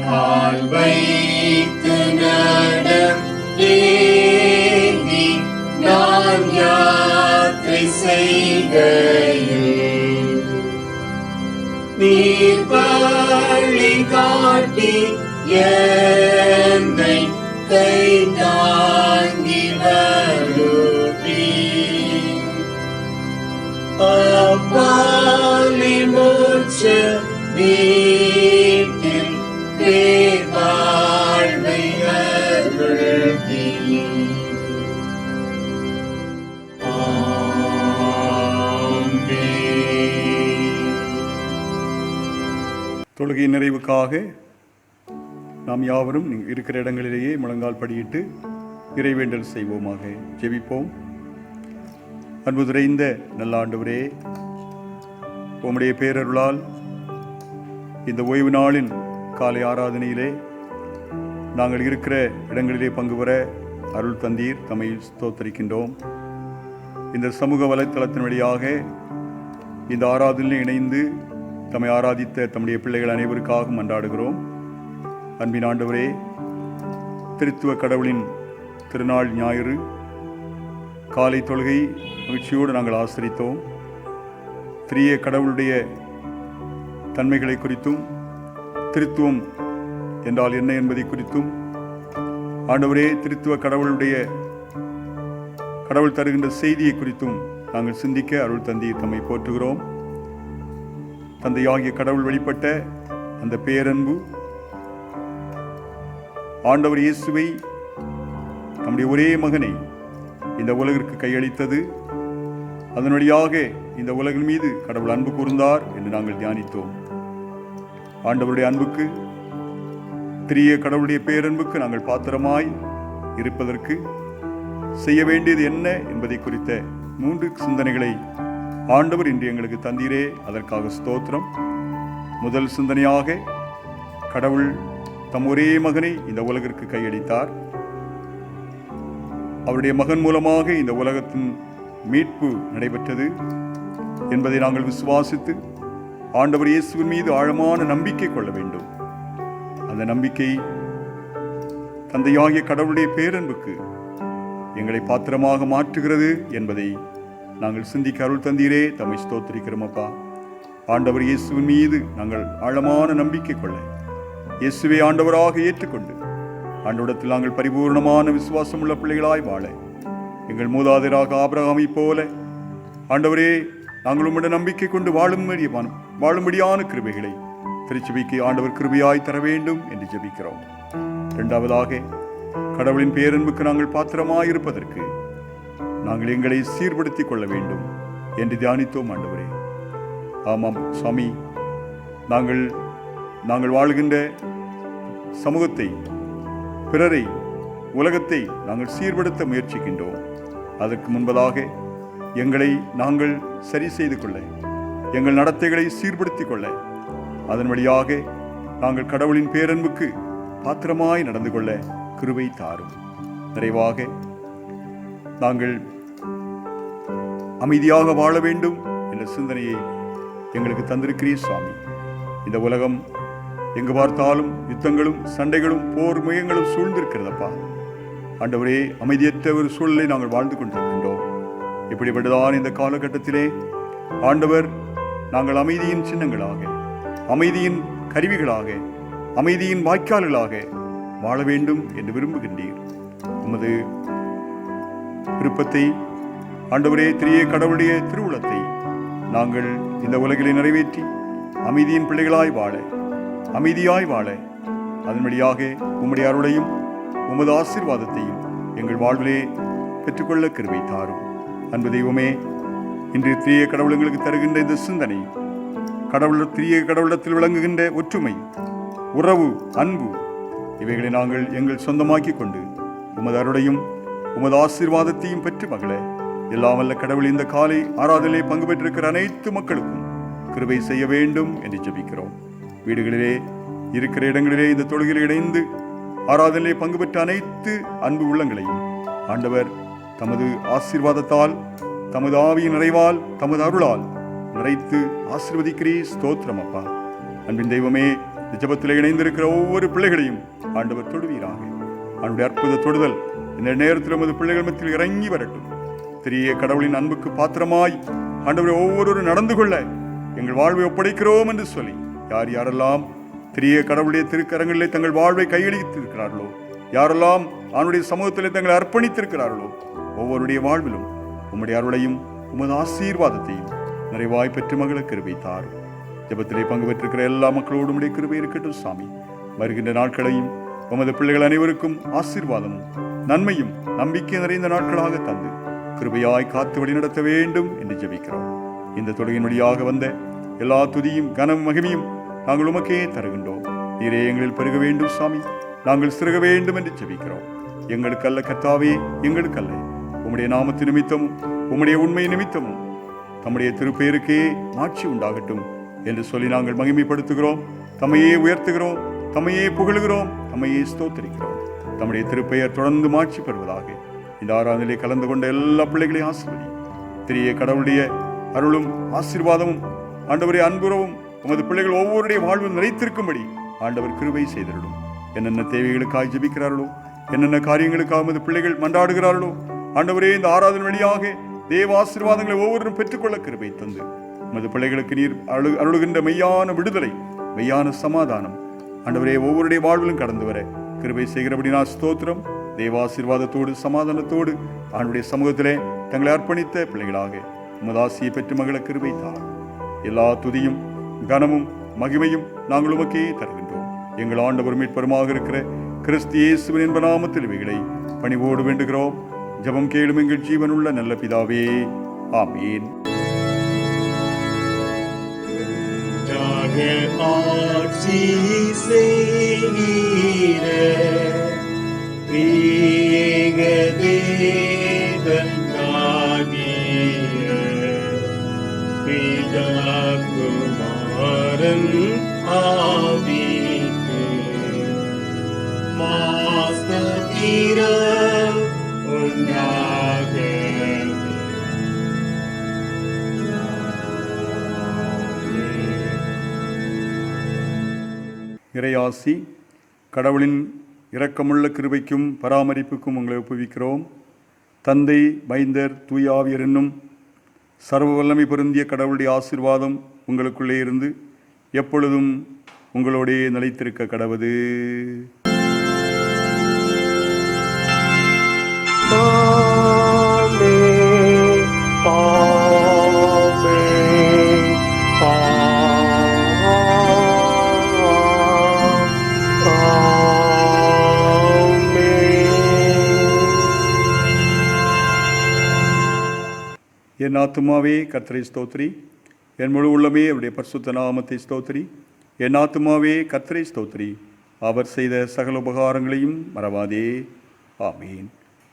கால் வைத்து நடந்தேன் என்னை கை தாங்கி வருவி அப்பாலி மூச்ச வீட்டில் பேர் வாழ்வை அருள்வி. தொழுகை நிறைவுக்காக நாம் யாவரும் இருக்கிற இடங்களிலேயே முழங்கால் படியிட்டு இறைவேண்டல் செய்வோமாக. ஜெபிப்போம். அன்பு நிறைந்த நல்ல ஆண்டவரே, உம்முடைய பேரருளால் இந்த ஓய்வு நாளின் காலை ஆராதனையிலே நாங்கள் இருக்கிற இடங்களிலே பங்கு பெற அருள் தந்தீர். தம்மை ஸ்தோத்தரிக்கின்றோம். இந்த சமூக வலைத்தளத்தின் வழியாக இந்த ஆராதனையில் இணைந்து தம்மை ஆராதித்த தம்முடைய பிள்ளைகள் அனைவருக்காகவும் மன்றாடுகிறோம். அன்பின் ஆண்டவரே, திருத்துவ கடவுளின் திருநாள் ஞாயிறு காலை தொழுகை மகிழ்ச்சியோடு நாங்கள் ஆசரித்தோம். திரிய கடவுளுடைய தன்மைகளை குறித்தும் திருத்துவம் என்றால் என்ன என்பதை குறித்தும் ஆண்டவரே, திருத்துவ கடவுள் தருகின்ற செய்தியை குறித்தும் நாங்கள் சிந்திக்க அருள் தந்தி தம்மை போற்றுகிறோம். தந்தையாகிய கடவுள் வெளிப்பட்ட அந்த பேரன்பு ஆண்டவர் இயேசுவை நம்முடைய ஒரே மகனை இந்த உலகிற்கு கையளித்தது. அதன் வழியாக இந்த உலகின் மீது கடவுள் அன்பு கூர்ந்தார் என்று நாங்கள் தியானித்தோம். ஆண்டவருடைய அன்புக்கு, திரிய கடவுளுடைய பேரன்புக்கு நாங்கள் பாத்திரமாய் இருப்பதற்கு செய்ய வேண்டியது என்ன என்பதை குறித்த 3 சிந்தனைகளை ஆண்டவர் இன்று எங்களுக்கு தந்தீரே, அதற்காக ஸ்தோத்திரம். முதல் சிந்தனையாக, கடவுள் தம் ஒரே மகனை இந்த உலகிற்கு கையளித்தார். அவருடைய மகன் மூலமாக இந்த உலகத்தின் மீட்பு நடைபெற்றது என்பதை நாங்கள் விசுவாசித்து ஆண்டவர் இயேசுவின் மீது ஆழமான நம்பிக்கை கொள்ள வேண்டும். அந்த நம்பிக்கை தந்தையாகிய கடவுளுடைய பேரன்புக்கு எங்களை பாத்திரமாக மாற்றுகிறது என்பதை நாங்கள் சிந்திக்க அருள் தந்தீரே, தம்மை ஸ்தோத்திரிக்கிறோம் அப்பா. ஆண்டவர் இயேசுவின் மீது நாங்கள் ஆழமான நம்பிக்கை கொள்ள, இயேசுவை ஆண்டவராக ஏற்றுக்கொண்டு ஆண்டவரிடத்தில் நாங்கள் பரிபூர்ணமான விசுவாசம் உள்ள பிள்ளைகளாய் வாழ, எங்கள் மூதாதையராக ஆபிரகாமை போல ஆண்டவரே நாங்கள் உம்மிடம் நம்பிக்கை கொண்டு வாழும்படியான கிருபைகளை திருச்சபைக்கு ஆண்டவர் கிருபையாய் தர வேண்டும் என்று ஜெபிக்கிறோம். இரண்டாவதாக, கடவுளின் பேரன்புக்கு நாங்கள் பாத்திரமாய் இருப்பதற்கு நாங்கள் எங்களை சீர்படுத்திக் கொள்ள வேண்டும் என்று தியானித்தோம். ஆண்டவரே, ஆமாம் சுவாமி, நாங்கள் வாழ்கின்ற சமூகத்தை, பிறரை, உலகத்தை நாங்கள் சீர்படுத்த முயற்சிக்கின்றோம். அதற்கு முன்பதாக எங்களை நாங்கள் சரி செய்து கொள்ள, எங்கள் நடத்தைகளை சீர்படுத்திக் கொள்ள, அதன் வழியாக நாங்கள் கடவுளின் பேரன்புக்கு பாத்திரமாய் நடந்து கொள்ள கிருபை தாரும். நிறைவாக, நாங்கள் அமைதியாக வாழ வேண்டும் என்ற சிந்தனையை எங்களுக்கு தந்திருக்கிறீர் சுவாமி. இந்த உலகம் எங்கு பார்த்தாலும் யுத்தங்களும் சண்டைகளும் போர் முயங்களும் சூழ்ந்திருக்கிறதப்பா. ஆண்டவரே, அமைதியற்ற ஒரு சூழலை நாங்கள் வாழ்ந்து கொண்டிருக்கின்றோம். இப்படிப்பட்டதான் இந்த காலகட்டத்திலே ஆண்டவர் நாங்கள் அமைதியின் சின்னங்களாக, அமைதியின் கருவிகளாக, அமைதியின் வாய்க்கால்களாக வாழ வேண்டும் என்று விரும்புகின்றீர். உமது விருப்பத்தை ஆண்டவரே, திரிய கடவுளுடைய திருவுளத்தை நாங்கள் இந்த உலகிலே நிறைவேற்றி அமைதியின் பிள்ளைகளாய் வாழ, அமைதியாய் வாழ, அதன் வழியாக உம்முடைய அருளையும் உமது ஆசீர்வாதத்தையும் எங்கள் வாழ்விலே பெற்றுக்கொள்ள கிருபை தாரும். அன்பு தெய்வமே, இன்று திரிய கடவுள் எங்களுக்கு தருகின்ற இந்த சிந்தனை, திரிய கடவுளத்தில் விளங்குகின்ற ஒற்றுமை, உறவு, அன்பு, இவைகளை நாங்கள் எங்கள் சொந்தமாக்கி கொண்டு உமது அருளையும் உமது ஆசீர்வாதத்தையும் பெற்று மகள எல்லாம் வல்ல கடவுள் இந்த காலை ஆராதனையிலே பங்கு பெற்றிருக்கிற அனைத்து மக்களுக்கும் கிருபை செய்ய வேண்டும் என்று ஜெபிக்கிறோம். வீடுகளிலே, இருக்கிற இடங்களிலே இந்த தொழுகையில் இணைந்து ஆராதனையிலே பங்கு பெற்ற அனைத்து அன்பு உள்ளங்களையும் ஆண்டவர் தமது ஆசீர்வாதத்தால், தமது ஆவியின் நிறைவால், தமது அருளால் நிறைத்து ஆசீர்வதிக்கிறீர். ஸ்தோத்திரம் அப்பா. அன்பின் தெய்வமே, இந்த ஜெபத்தில் இணைந்திருக்கிற ஒவ்வொரு பிள்ளைகளையும் ஆண்டவர் தொடுவீராக. அவனுடைய அற்புத தொடுதல் இந்த நேரத்தில் நமது பிள்ளைகள் மத்தியில் இறங்கி வரட்டும். திரிய கடவுளின் அன்புக்கு பாத்திரமாய் ஆண்டவரை ஒவ்வொரு நடந்து கொள்ள எங்கள் வாழ்வை ஒப்படைக்கிறோம் என்று சொல்லி யாரெல்லாம் திரிய கடவுளுடைய திருக்கரங்களிலே தங்கள் வாழ்வை கையளித்திருக்கிறார்களோ, யாரெல்லாம் அவனுடைய சமூகத்திலே தங்களை அர்ப்பணித்திருக்கிறார்களோ, ஒவ்வொருடைய வாழ்விலும் உம்முடைய அருளையும் உமது ஆசீர்வாதத்தையும் நிறைவாய் பெற்று மகள கிருபை தாரும். ஜெபத்திலே பங்கு பெற்றிருக்கிற எல்லா மக்களோடும் உடைய கிருபை இருக்கட்டும் சாமி. வருகின்ற நாட்களையும் உமது பிள்ளைகள் அனைவருக்கும் ஆசீர்வாதமும் நன்மையும் நம்பிக்கை நிறைந்த நாட்களாக தந்து கிருபையாய் காத்து வழி நடத்த வேண்டும் என்று ஜெபிக்கிறோம். இந்த தொழுகையின் வழியாக வந்த எல்லா துதியும் கனம் மகிமையும் நாங்கள் உமக்கே தருகின்றோம். நீரே எங்களில் பெருக வேண்டும் சாமி, நாங்கள் சிறுக வேண்டும் என்று ஜெபிக்கிறோம். எங்களுக்கல்ல கர்த்தாவே, எங்களுக்கல்ல, உம்முடைய நாமத்து நிமித்தமும் உம்முடைய உண்மை நிமித்தமும் தம்முடைய திருப்பெயருக்கே மாட்சி உண்டாகட்டும் என்று சொல்லி நாங்கள் மகிமைப்படுத்துகிறோம். தம்மையே உயர்த்துகிறோம், தம்மையே புகழுகிறோம், தம்மையே ஸ்தோத்திரிக்கிறோம். தம்முடைய திருப்பெயர் தொடர்ந்து மாட்சி பெறுவதாக. இந்த ஆராதனையிலே கலந்து கொண்ட எல்லா பிள்ளைகளையும் ஆசீர்வதி. திரிய கடவுளுடைய அருளும் ஆசீர்வாதமும் ஆண்டவரே அன்புறவும் உமது பிள்ளைகள் ஒவ்வொருடைய வாழ்வும் நிலைத்திருக்கும்படி ஆண்டவர் கிருபை செய்திருடும். என்னென்ன தேவைகளுக்காக ஜெபிக்கிறார்களோ, என்னென்ன காரியங்களுக்காக உமது பிள்ளைகள் மன்றாடுகிறார்களோ, ஆண்டவரே இந்த ஆராதனை வழியாக தேவ ஆசீர்வாதங்களை ஒவ்வொருவரும் பெற்றுக்கொள்ள கிருபை தந்து உமது பிள்ளைகளுக்கு நீர் அருளுகின்ற மெய்யான விடுதலை, மெய்யான சமாதானம் ஆண்டவரே ஒவ்வொருடைய வாழ்விலும் கடந்து வர கிருபை செய்கிறபடி நான் ஸ்தோத்திரம். தேவாசீர்வாதத்தோடு சமாதானத்தோடு ஆண்டுடைய சமூகத்திலே தங்களை அர்ப்பணித்த பிள்ளைகளாக உமது ஆசியை பெற்று மகள கிருபை தாரும். எல்லா துதியும் கனமும் மகிமையும் நாங்கள் உமக்கே தருகின்றோம். எங்கள் ஆண்டவர் மீட்பருமாக இருக்கிற கிறிஸ்து இயேசுவின் என்ப நாமத்தில் இவைகளை பணிவோடு வேண்டுகிறோம். ஜெபம் கேளும் எங்கள் ஜீவனுள்ள நல்ல பிதாவே, ஆமீன். ஆட்சி செய்கிற பிரியேக தேவன் ஆகிய பிதா குமாரன் ஆவிக்கு மாஸ்தீரம் உண்டாக இறையாசி கடவுளின் இரக்கமுள்ள கிருபைக்கும் பராமரிப்புக்கும் உங்களை ஒப்புவிக்கிறோம். தந்தை, மைந்தர், தூயாவியர் என்னும் சர்வ வல்லமை பொருந்திய கடவுளுடைய ஆசீர்வாதம் உங்களுக்குள்ளே இருந்து எப்பொழுதும் உங்களோடே நிலைத்திருக்க கடவுது. என் ஆத்துமாவே கர்த்தரை ஸ்தோத்திரி, என் முழு உள்ளமே அவருடைய பரிசுத்த நாமத்தை ஸ்தோத்திரி. என் ஆத்துமாவே கர்த்தரை ஸ்தோத்திரி, அவர் செய்த சகல உபகாரங்களையும் மறவாதே. ஆமீன்.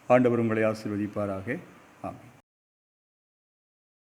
ஆண்டவர் உங்களை ஆசீர்வதிப்பாராக. ஆமீன்.